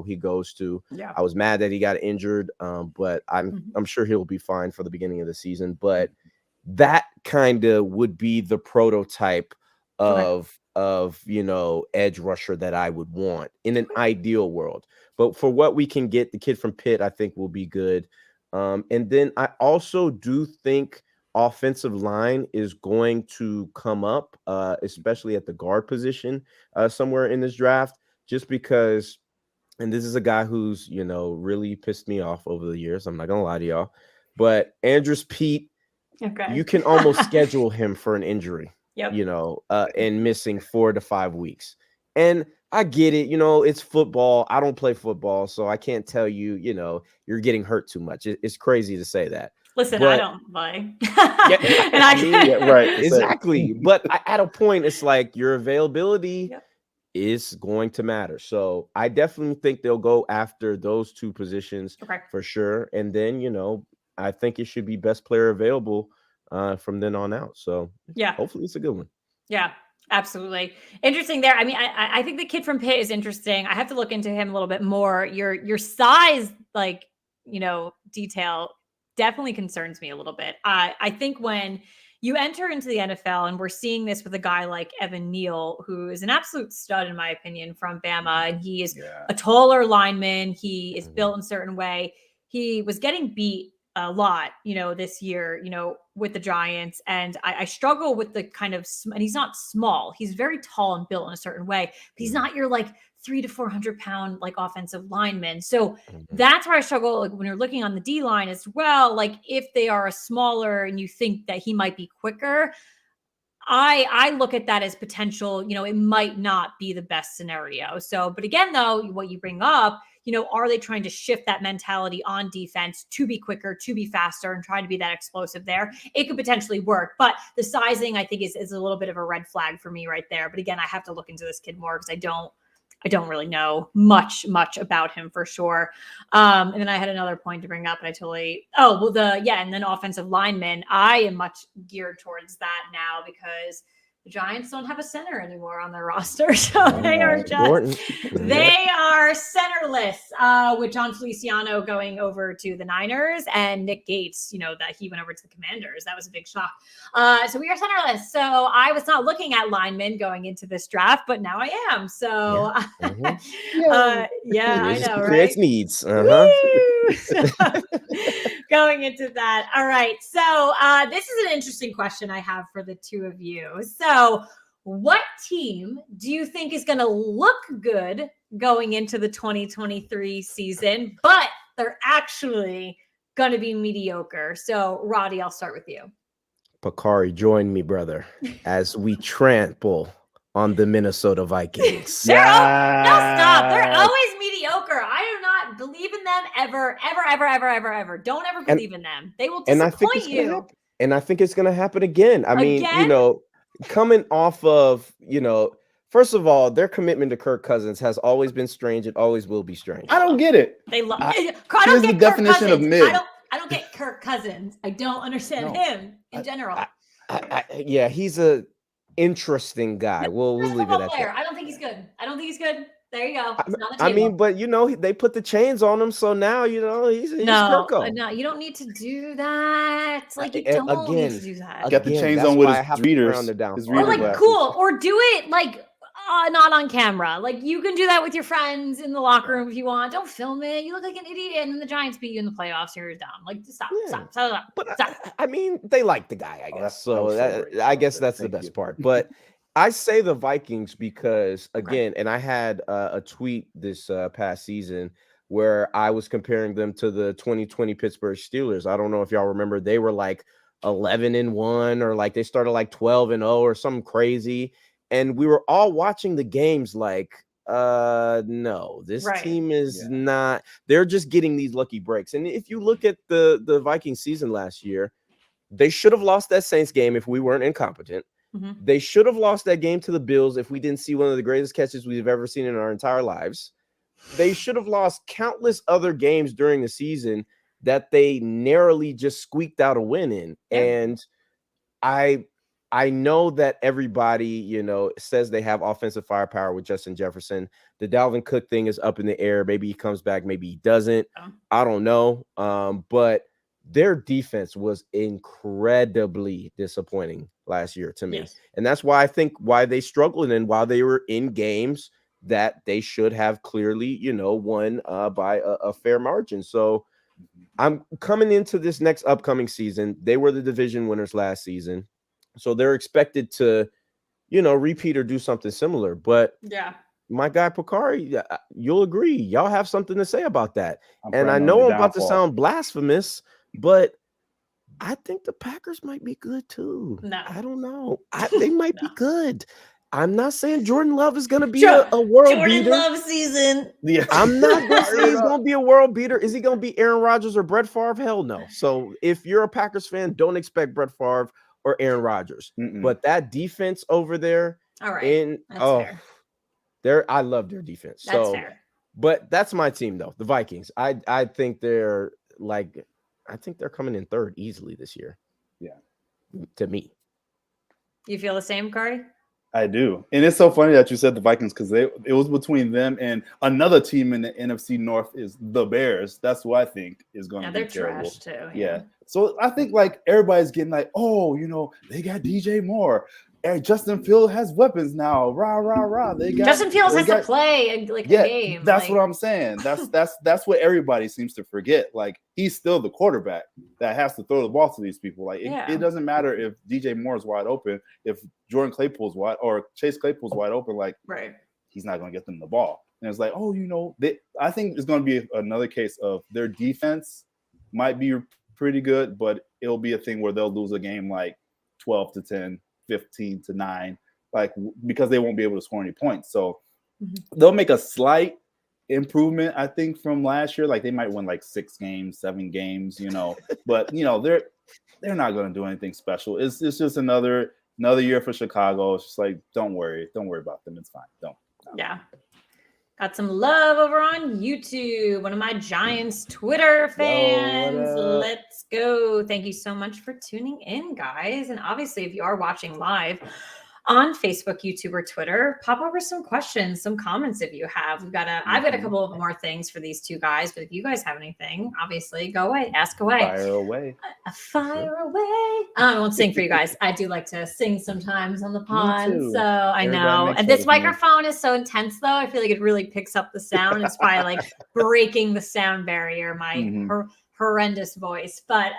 he goes to. I was mad that he got injured, but I'm sure he'll be fine for the beginning of the season. But that kind of would be the prototype of edge rusher that I would want in an ideal world. But for what we can get, the kid from Pitt, I think will be good. And then I also do think offensive line is going to come up, especially at the guard position somewhere in this draft, just because, and this is a guy who's, really pissed me off over the years. I'm not going to lie to y'all, but Andrus Peat, you can almost schedule him for an injury, and missing 4 to 5 weeks. And I get it. It's football. I don't play football, so I can't tell you, you're getting hurt too much. It's crazy to say that. Listen, but, I don't play. And right. Exactly. But at a point, it's like your availability is going to matter. So I definitely think they'll go after those 2 positions for sure. And then, I think it should be best player available from then on out. So hopefully it's a good one. Yeah. Absolutely. Interesting there. I mean, I think the kid from Pitt is interesting. I have to look into him a little bit more. Your size, like, detail definitely concerns me a little bit. I think when you enter into the NFL, and we're seeing this with a guy like Evan Neal, who is an absolute stud, in my opinion, from Bama, and he is a taller lineman. He is built in a certain way. He was getting beat a lot, this year, with the Giants. And I struggle with the kind of, and he's not small. He's very tall and built in a certain way, but he's not your like 300 to 400 pound, like offensive lineman. So that's where I struggle. Like when you're looking on the D line as well, like if they are a smaller and you think that he might be quicker, I look at that as potential. It might not be the best scenario. So, but again, though, what you bring up, are they trying to shift that mentality on defense to be quicker, to be faster, and try to be that explosive there? It could potentially work, but the sizing, I think, is a little bit of a red flag for me right there. But again, I have to look into this kid more because I don't really know much about him for sure. And then I had another point to bring up, and and then offensive linemen. I am much geared towards that now because the Giants don't have a center anymore on their roster. So they are centerless, with John Feliciano going over to the Niners and Nick Gates, that he went over to the Commanders. That was a big shock. So we are centerless. So I was not looking at linemen going into this draft, but now I am. So I know, right? Creates needs. Going into that. All right. So this is an interesting question I have for the two of you. So what team do you think is going to look good going into the 2023 season, but they're actually going to be mediocre? So Roddy, I'll start with you. Pacari, join me, brother, as we trample on the Minnesota Vikings. No, stop. They're always mediocre. I do not believe in them ever. Don't ever believe in them. They will disappoint you. And I think it's going to happen again. I mean, coming off of, first of all, their commitment to Kirk Cousins has always been strange. It always will be strange. I don't get it. I don't get the definition of mid. I don't get Kirk Cousins. I don't understand him in general. He's a interesting guy. We'll leave it at that. I don't think he's good. There you go. I mean, but they put the chains on him, so now he's Kirko. No, you don't need to do that. Like you don't need to do that. Get the chains on with his readers. Or like cool, or do it like not on camera. Like you can do that with your friends in the locker room if you want. Don't film it. You look like an idiot, and then the Giants beat you in the playoffs. You're dumb. Like stop. But I mean, they like the guy, I guess. I guess that's the best part. But I say the Vikings because, again, and I had a tweet this past season where I was comparing them to the 2020 Pittsburgh Steelers. I don't know if y'all remember, they were like 11-1, or like they started like 12-0 or something crazy. And we were all watching the games like, no, this team is not. They're just getting these lucky breaks. And if you look at the Vikings season last year, they should have lost that Saints game if we weren't incompetent. Mm-hmm. They should have lost that game to the Bills if we didn't see one of the greatest catches we've ever seen in our entire lives. They should have lost countless other games during the season that they narrowly just squeaked out a win in. Yeah. And I know that everybody, says they have offensive firepower with Justin Jefferson. The Dalvin Cook thing is up in the air. Maybe he comes back, maybe he doesn't. I don't know. But their defense was incredibly disappointing last year to me. Yes. And that's why I think why they struggled and why they were in games that they should have clearly, won by a fair margin. So I'm coming into this next upcoming season. They were the division winners last season. So they're expected to, repeat or do something similar. But my guy Pacari, you'll agree. Y'all have something to say about that. And I know I'm about to sound blasphemous, but I think the Packers might be good too. No. I don't know. They might be good. I'm not saying Jordan Love is going to be a world beater. Jordan Love season. Yeah. I'm not going to say he's going to be a world beater. Is he going to be Aaron Rodgers or Brett Favre? Hell no. So if you're a Packers fan, don't expect Brett Favre or Aaron Rodgers. But that defense over there, all right, fair. I love their defense. That's fair. But that's my team though, the Vikings. I think they're coming in third easily this year. Yeah. To me. You feel the same, Cardi? I do. And it's so funny that you said the Vikings because it was between them and another team in the NFC North is the Bears. That's who I think is going to be terrible. Trash too. Yeah. So I think like everybody's getting like, oh, they got DJ Moore. Justin Fields has weapons now. Rah, rah, rah. Justin Fields has to play a game. That's what I'm saying. That's what everybody seems to forget. Like he's still the quarterback that has to throw the ball to these people. Like it doesn't matter if DJ Moore is wide open, if Jordan Claypool's wide or Chase Claypool's wide open, like he's not going to get them the ball. And it's like, I think it's going to be another case of their defense might be pretty good, but it'll be a thing where they'll lose a game like 12-10. 15-9, like because they won't be able to score any points. So they'll make a slight improvement, I think, from last year. Like they might win like 6 games, 7 games, but they're not going to do anything special. It's just another year for Chicago. It's just like don't worry about them. It's fine. Don't. Yeah. Got some love over on YouTube. One of my Giants Twitter fans. Let's go. Thank you so much for tuning in, guys. And obviously, if you are watching live on Facebook, YouTube, or Twitter, pop over some questions, some comments if you have. I've got a couple of more things for these two guys, but if you guys have anything, obviously, go away. Ask away. Fire away. Fire away. I won't sing for you guys. I do like to sing sometimes on the pod. So I know. And this microphone is so intense, though. I feel like it really picks up the sound. It's probably like breaking the sound barrier, my horrendous voice. But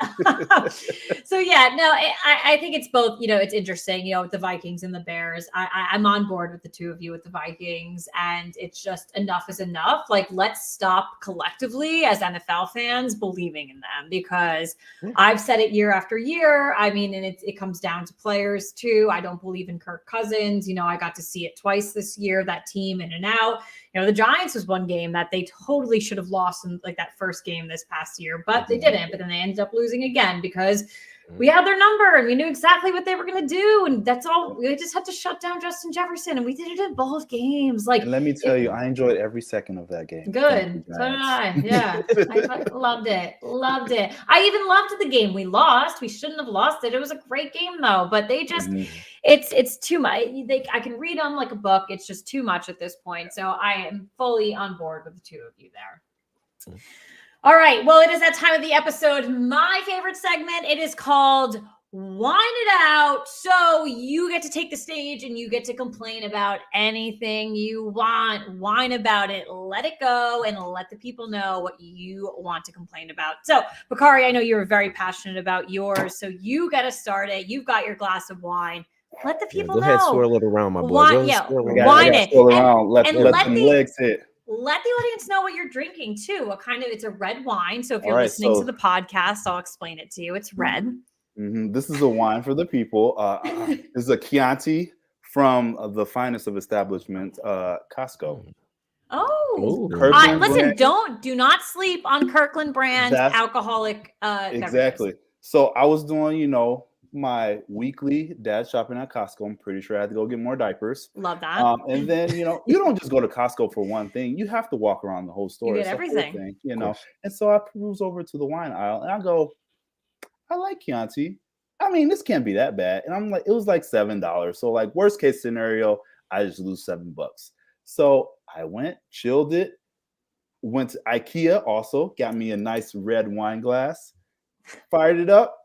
so I think it's both, it's interesting, with the Vikings and the Bears. I'm on board with the two of you with the Vikings, and it's just enough is enough. Like, let's stop collectively as NFL fans believing in them, because I've said it year after year. I mean, and it comes down to players too. I don't believe in Kirk Cousins. I got to see it twice this year, that team in and out. The Giants was one game that they totally should have lost in like that first game this past year, but they didn't. But then they ended up losing again because we had their number and we knew exactly what they were going to do. And that's all. We just had to shut down Justin Jefferson, and we did it in both games. Like, and let me tell you, I enjoyed every second of that game. Good. So did I. Yeah. I loved it. Loved it. I even loved the game we lost. We shouldn't have lost it. It was a great game though, but they just, it's too much. I can read them like a book. It's just too much at this point. So I am fully on board with the two of you there. All right. Well, it is that time of the episode. My favorite segment. It is called Whine It Out. So you get to take the stage and you get to complain about anything you want. Whine about it. Let it go and let the people know what you want to complain about. So, Pacari, I know you're very passionate about yours. So you got to start it. You've got your glass of wine. Let the people know. Go ahead, swirl it around, my boy. Whine it. Let the legs hit. Let the audience know what you're drinking too. It's a red wine. So if you're listening to the podcast, I'll explain it to you. It's red. This is a wine for the people. This is a Chianti from the finest of establishments, Costco. Oh, Kirkland do not sleep on Kirkland brand alcoholic exactly. Beverages. So I was doing, my weekly dad shopping at Costco. I'm pretty sure I had to go get more diapers. Love that. And then, you don't just go to Costco for one thing. You have to walk around the whole store. You get everything. Thing, And so I peruse over to the wine aisle and I go, I like Chianti. I mean, this can't be that bad. And I'm like, it was like $7. So like worst case scenario, I just lose $7. So I went, chilled it, went to IKEA also, got me a nice red wine glass, fired it up.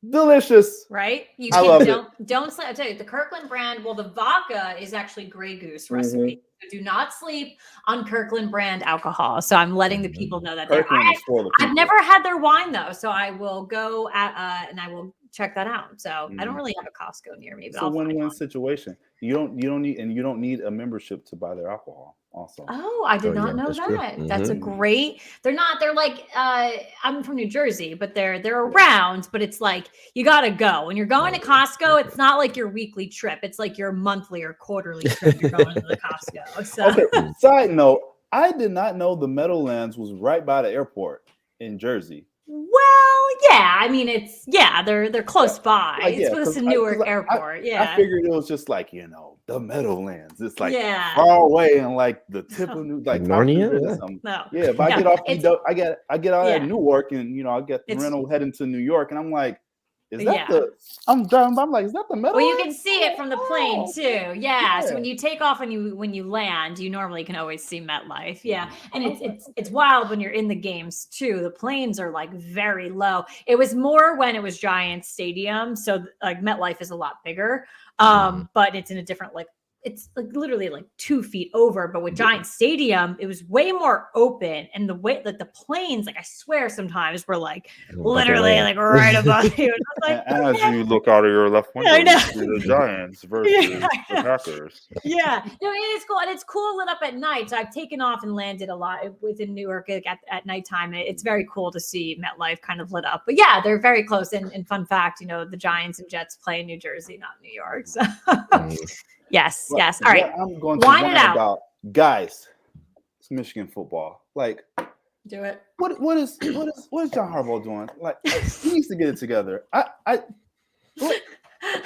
Delicious, right? You I love don't sleep. I tell you, the Kirkland brand. Well, the vodka is actually Grey Goose recipe. So do not sleep on Kirkland brand alcohol. So I'm letting the people know that. I've never had their wine though, so I will go and I will check that out. So I don't really have a Costco near me. But it's a win-win situation. You don't need a membership to buy their alcohol. Also. Oh, I did not know that. That's a great. They're like I'm from New Jersey, but they're around. But it's like you got to go when you're going to Costco. It's not like your weekly trip. It's like your monthly or quarterly trip. You're going to the Costco. So. Okay. Side note: I did not know the Meadowlands was right by the airport in Jersey. Well, yeah. I mean, they're close by. It's a Newark airport. I figured it was just like the Meadowlands. It's like far away and like the tip of like Narnia. No. Yeah, but I get off. I get out at Newark and I get the rental heading to New York, and I'm like, is that the? I'm driving by. I'm like, is that the metal? Well, you can see it from the plane too. Yeah. So when Yeah. you take off and when you land, you normally can always see MetLife. Yeah. And it's wild when you're in the games too. The planes are like very low. It was more when it was Giants Stadium. So like MetLife is a lot bigger. But it's in a different it's like literally like 2 feet over, but with Giant Stadium, it was way more open. And the way that the planes, like I swear sometimes were like literally like right above you. And I was like, as you look out of your left window, I know. you see the Giants versus the Packers. Yeah, no, it is cool, and it's cool lit up at night. So I've taken off and landed a lot within Newark at nighttime. And it's very cool to see MetLife kind of lit up. But yeah, they're very close. And fun fact, the Giants and Jets play in New Jersey, not New York. So yes. All right, I'm going to wind it out. about guys. It's Michigan football. Like, do it. What is John Harbaugh doing? Like, he needs to get it together. And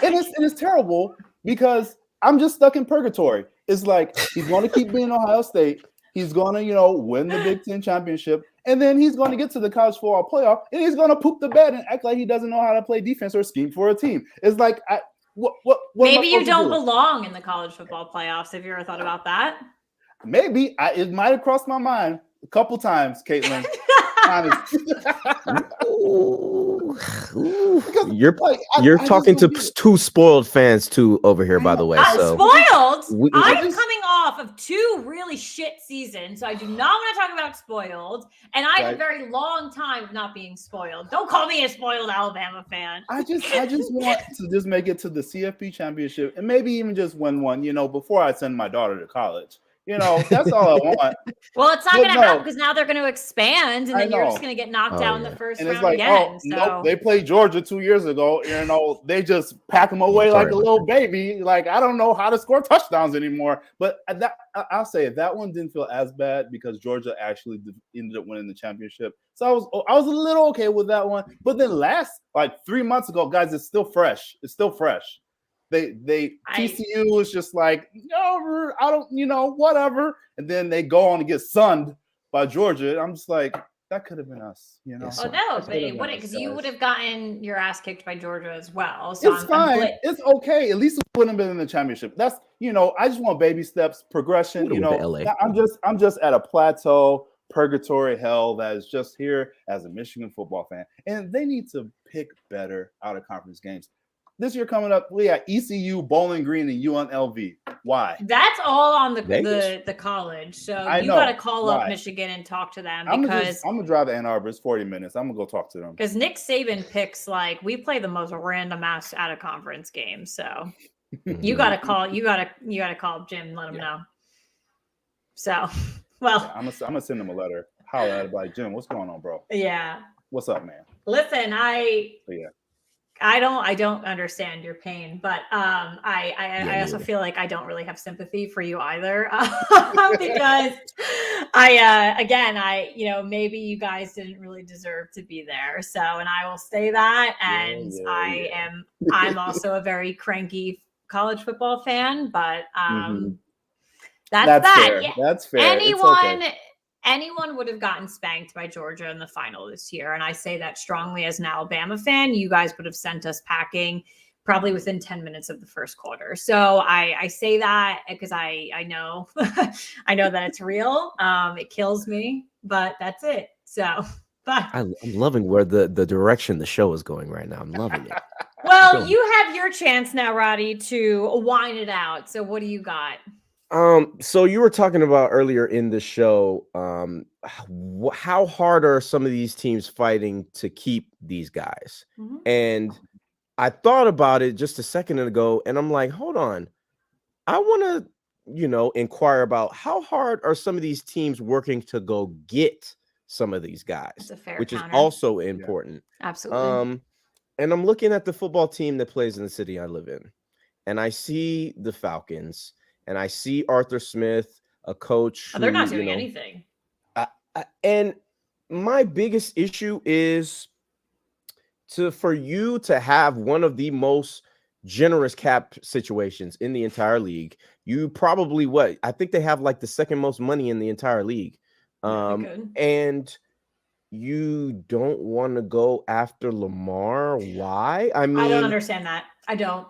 it's terrible because I'm just stuck in purgatory. It's like he's going to keep being Ohio State. He's going to, win the Big Ten championship, and then he's going to get to the college football playoff, and he's going to poop the bed and act like he doesn't know how to play defense or scheme for a team. It's like, what maybe you don't belong in the college football playoffs. Have you ever thought about that? Maybe it might have crossed my mind a couple times, Caitlin. You're talking to two spoiled fans too over here, by the way. So spoiled. I'm coming off of 2 really shit seasons, so I do not want to talk about spoiled. And I have a very long time of not being spoiled. Don't call me a spoiled Alabama fan. I just want to just make it to the CFP championship and maybe even just win one, before I send my daughter to college. That's all I want. Well, it's not going to happen because now they're going to expand, and then you're just going to get knocked out in the first round like, again. Nope, they played Georgia 2 years ago. They just pack them away like a little baby. Like, I don't know how to score touchdowns anymore. But I'll say that one didn't feel as bad because Georgia actually ended up winning the championship. So I was a little okay with that one. But then 3 months ago, guys, it's still fresh. TCU was just like, I don't, whatever. And then they go on to get sunned by Georgia. I'm just like, that could have been us, Oh, no, but it wouldn't, because you would have gotten your ass kicked by Georgia as well. So it's fine. It's okay. At least it wouldn't have been in the championship. That's, I just want baby steps, progression. I'm just at a plateau, purgatory hell that is just here as a Michigan football fan. And they need to pick better out of conference games. This year coming up, we got ECU, Bowling Green, and UNLV. Why? That's all on the college. So you got to call up Michigan and talk to them because I'm gonna drive to Ann Arbor. It's 40 minutes. I'm gonna go talk to them because Nick Saban picks we play the most random ass out of conference games. So you got to call. You got to call Jim. Let him know. So I'm gonna send him a letter. Holler at him like, Jim, what's going on, bro? Yeah. What's up, man? Listen, I don't understand your pain, but I also feel like I don't really have sympathy for you either because maybe you guys didn't really deserve to be there. So, and I will say that, and I'm also a very cranky college football fan, but that's that. Fair. Yeah. That's fair. Anyone would have gotten spanked by Georgia in the final this year. And I say that strongly as an Alabama fan. You guys would have sent us packing probably within 10 minutes of the first quarter. So I say that because I know I know that it's real. It kills me, but that's it. So but I'm loving where the direction the show is going right now. I'm loving it. Well, you have your chance now, Roddy, to whine it out. So what do you got? So you were talking about earlier in the show, how hard are some of these teams fighting to keep these guys? Mm-hmm. And I thought about it just a second ago, and I'm like, hold on. I want to, inquire about how hard are some of these teams working to go get some of these guys, which is also important. Yeah. Absolutely. And I'm looking at the football team that plays in the city I live in, and I see the Falcons. And I see Arthur Smith, a coach. They're not doing anything. And my biggest issue is for you to have one of the most generous cap situations in the entire league. You probably I think they have the second most money in the entire league. And you don't want to go after Lamar. Why? I I don't mean, understand that. I don't.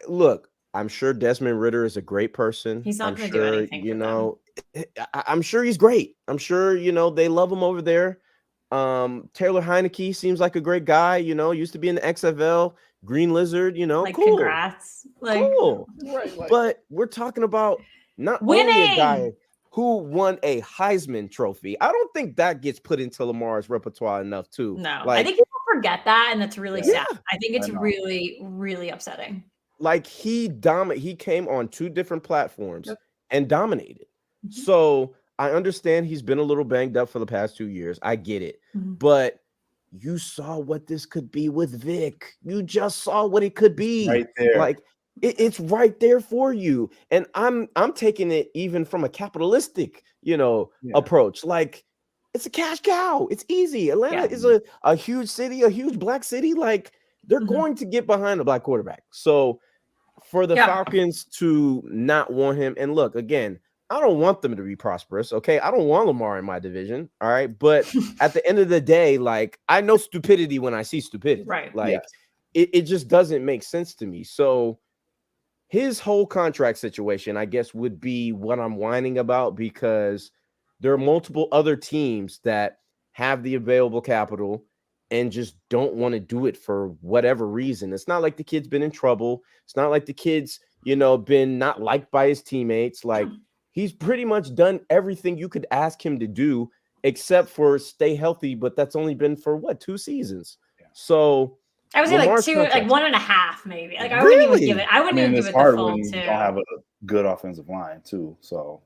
look, I'm sure Desmond Ritter is a great person. He's not I'm going to do sure, anything for them. I'm sure he's great. I'm sure, they love him over there. Taylor Heineke seems like a great guy, used to be in the XFL, Green Lizard, Like, cool. congrats. Like, Cool. Right. Like, But we're talking about not only a winning. guy who won a Heisman Trophy. I don't think that gets put into Lamar's repertoire enough, too. No, I Like, think people forget that, and that's really Yeah. sad. I think it's I know. really, really upsetting. like he came on 2 different platforms Yep. and dominated. Mhm. So I understand he's been a little banged up for the past 2 years. I get it. Mhm. But you saw what this could be with Vic. You just saw what it could be. right there. Like it's right there for you. And I'm taking it even from a capitalistic, Yeah. approach. Like it's a cash cow. It's easy. Atlanta Yeah. is a huge city, a huge black city. Like they're Mhm. going to get behind a black quarterback. So for the Yeah. Falcons to not want him, and look, again, I don't want them to be prosperous. Okay. I don't want Lamar in my division. All right. But at the end of the day, like I know stupidity when I see stupidity. Right. Like Yes. it just doesn't make sense to me. So his whole contract situation, I guess, would be what I'm whining about because there are multiple other teams that have the available capital and just don't want to do it for whatever reason. It's not like the kid's been in trouble. It's not like the kid's, been not liked by his teammates. Like he's pretty much done everything you could ask him to do except for stay healthy, but that's only been for what, 2 seasons. Yeah. So I would say like Lamar's 2, like contract- 1.5, maybe. Like I wouldn't even Really? give it. I wouldn't even it's give it the hard full when you 2. don't have a good offensive line too. So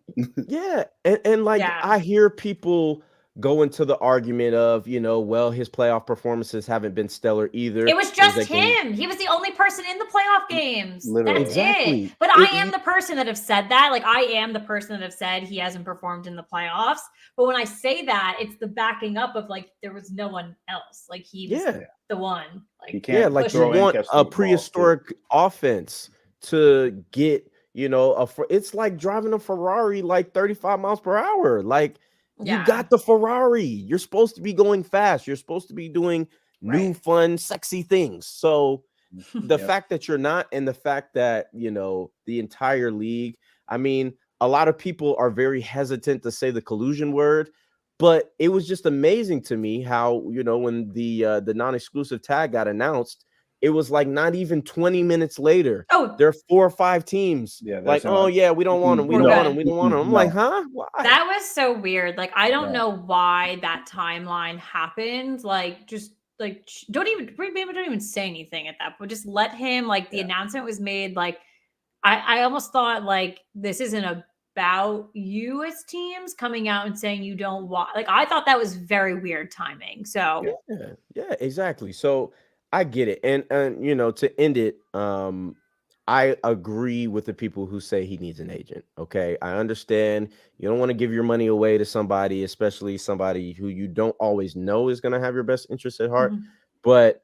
Yeah. And like Yeah. I hear people go into the argument of, well, his playoff performances haven't been stellar either. It was just Is that game- him. He was the only person in the playoff games. Literally. That's Exactly. it. But I It- am the person that have said that. Like I am the person that have said he hasn't performed in the playoffs. But when I say that, it's the backing up of like there was no one else. Like he was Yeah. the one. Like he can't. Yeah, like push you throw it. and want catch a the balls, too. prehistoric offense to get, it's like driving a Ferrari like 35 miles per hour. Like Yeah. you got the Ferrari. You're supposed to be going fast. You're supposed to be doing new, Right. fun, sexy things. So the Yep. fact that you're not, and the fact that, the entire league, I mean, a lot of people are very hesitant to say the collusion word, but it was just amazing to me how, when the non-exclusive tag got announced, it was like not even 20 minutes later. Oh, There are 4 or 5 teams Yeah, they're like, saying, oh like, yeah, we don't want them. We we're don't good. want them. We don't want them. I'm No. like, huh? Why? that was so weird. Like I don't Yeah. know why that timeline happened. Like just like don't even say anything at that point. Just let him. Like the Yeah. announcement was made. Like I almost thought like this isn't about you as teams coming out and saying you don't want. Like I thought that was very weird timing. So Yeah, exactly. So I get it. And to end it, I agree with the people who say he needs an agent. Okay. I understand you don't want to give your money away to somebody, especially somebody who you don't always know is going to have your best interest at heart. Mhm. But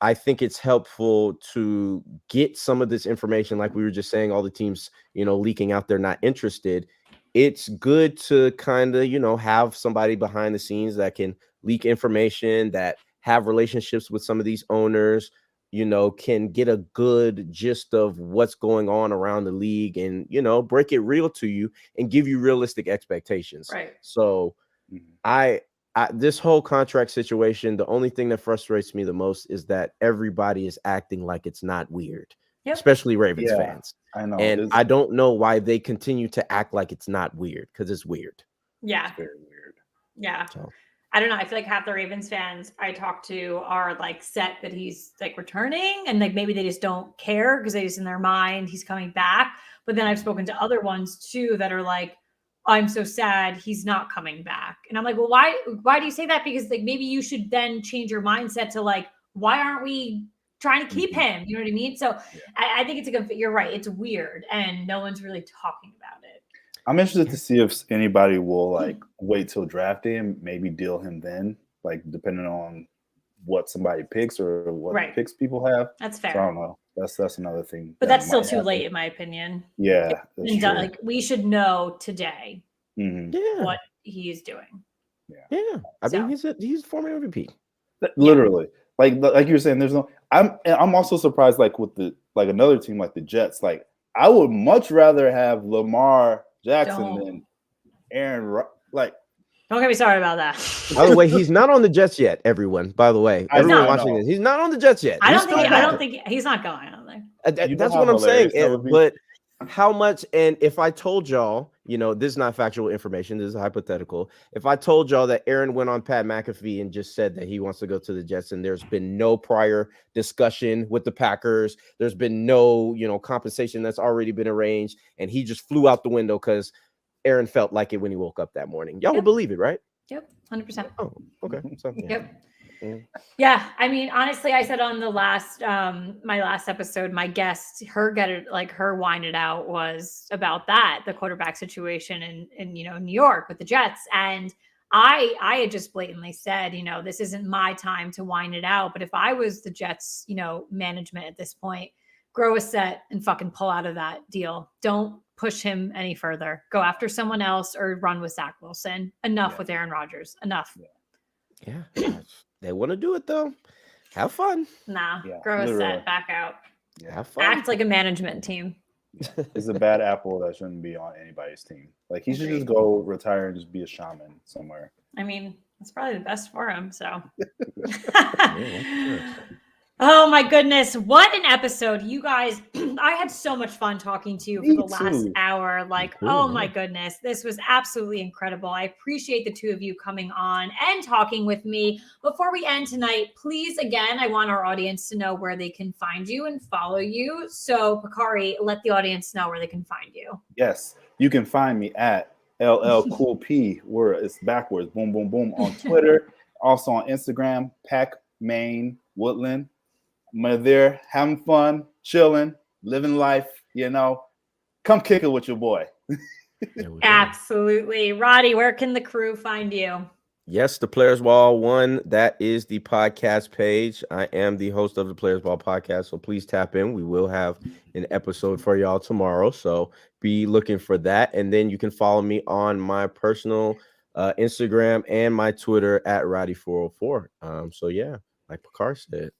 I think it's helpful to get some of this information, like we were just saying, all the teams, leaking out they're not interested. It's good to kind of, have somebody behind the scenes that can leak information, that have relationships with some of these owners, can get a good gist of what's going on around the league and, break it real to you and give you realistic expectations. Right. So I this whole contract situation, the only thing that frustrates me the most is that everybody is acting like it's not weird, Yep. especially Ravens Yeah, fans. I know. And It's I don't know why they continue to act like it's not weird, because it's weird. Yeah. very weird. Yeah. So I don't know. I feel like half the Ravens fans I talk to are like set that he's like returning and like maybe they just don't care because they just in their mind he's coming back. But then I've spoken to other ones too that are like, I'm so sad he's not coming back. And I'm like, well, why do you say that? Because like maybe you should then change your mindset to like, why aren't we trying to keep him? You know what I mean? So I think you're right. It's weird and no one's really talking about it. I'm interested to see if anybody will like wait till draft day and maybe deal him then, like depending on what somebody picks or what Right. picks people have. That's So fair. I don't know. That's another thing. But that that's still might too happen. late in my opinion. Yeah, that's And true. like we should know today Mhm. yeah, what he is doing. Yeah. I So- mean, he's former MVP. Literally, like you were saying, there's no. I'm also surprised, like with another team like the Jets. Like I would much rather have Lamar Jackson Don't. than Aaron. Like Don't get me started about that. By the way, he's not on the Jets yet, everyone. By the way, I everyone know. watching this, he's not on the Jets yet. I He's don't think. still I back. don't think he's not going. I don't think. You know That's how what I'm saying. hilarious that would be? But how much? And if I told y'all, this is not factual information. This is hypothetical. If I told y'all that Aaron went on Pat McAfee and just said that he wants to go to the Jets, and there's been no prior discussion with the Packers, there's been no, compensation that's already been arranged, and he just flew out the window because Aaron felt like it when he woke up that morning. Y'all would believe it, right? Yep, 100%. Oh, okay. So, yeah. Yep. Mm. Yeah, I mean, honestly, I said on the last my last episode, my guest, her wind it out was about that, the quarterback situation in New York with the Jets. And I had just blatantly said, this isn't my time to wind it out. But if I was the Jets, management at this point, grow a set and fucking pull out of that deal. Don't push him any further. Go after someone else or run with Zach Wilson. Enough with Aaron Rodgers. Enough. Yeah. They want to do it though. Have fun. Nah, Yeah, grow a literally. set, back out. Have fun. Act like a management team. He's a bad apple that shouldn't be on anybody's team. Like he should just go retire and just be a shaman somewhere. I mean, it's probably the best for him. So, Yeah, oh my goodness, what an episode, you guys! I had so much fun talking to you for Me the last too. hour. Like, too, oh yeah. my goodness, this was absolutely incredible. I appreciate the two of you coming on and talking with me. Before we end tonight, please, again, I want our audience to know where they can find you and follow you. So, Pacari, let the audience know where they can find you. Yes, you can find me at LLCoolP, where it's backwards, boom, boom, boom, on Twitter. Also on Instagram, Pac Main Woodland. I'm there having fun, chilling, living life, Come kick it with your boy. Absolutely. Roddy, where can the crew find you? Yes, the Players Ball 1. That is the podcast page. I am the host of the Players Ball podcast, so please tap in. We will have an episode for y'all tomorrow, so be looking for that. And then you can follow me on my personal Instagram and my Twitter at Roddy404. So yeah, like Pacari said.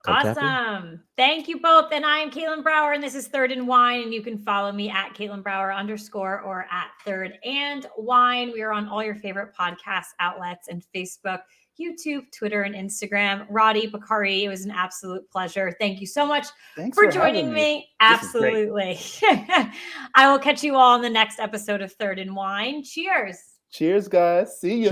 Come tap in. Awesome. Thank you both. And I am Caitlin Brower, and this is Third and Wine. And you can follow me at Caitlin Brower _ or at Third and Wine. We are on all your favorite podcast outlets and Facebook, YouTube, Twitter, and Instagram. Roddy, Pacari, it was an absolute pleasure. Thank you so much Thanks for having joining me. This is great. Absolutely. I will catch you all in the next episode of Third and Wine. Cheers. Cheers, guys. See you. Cheers.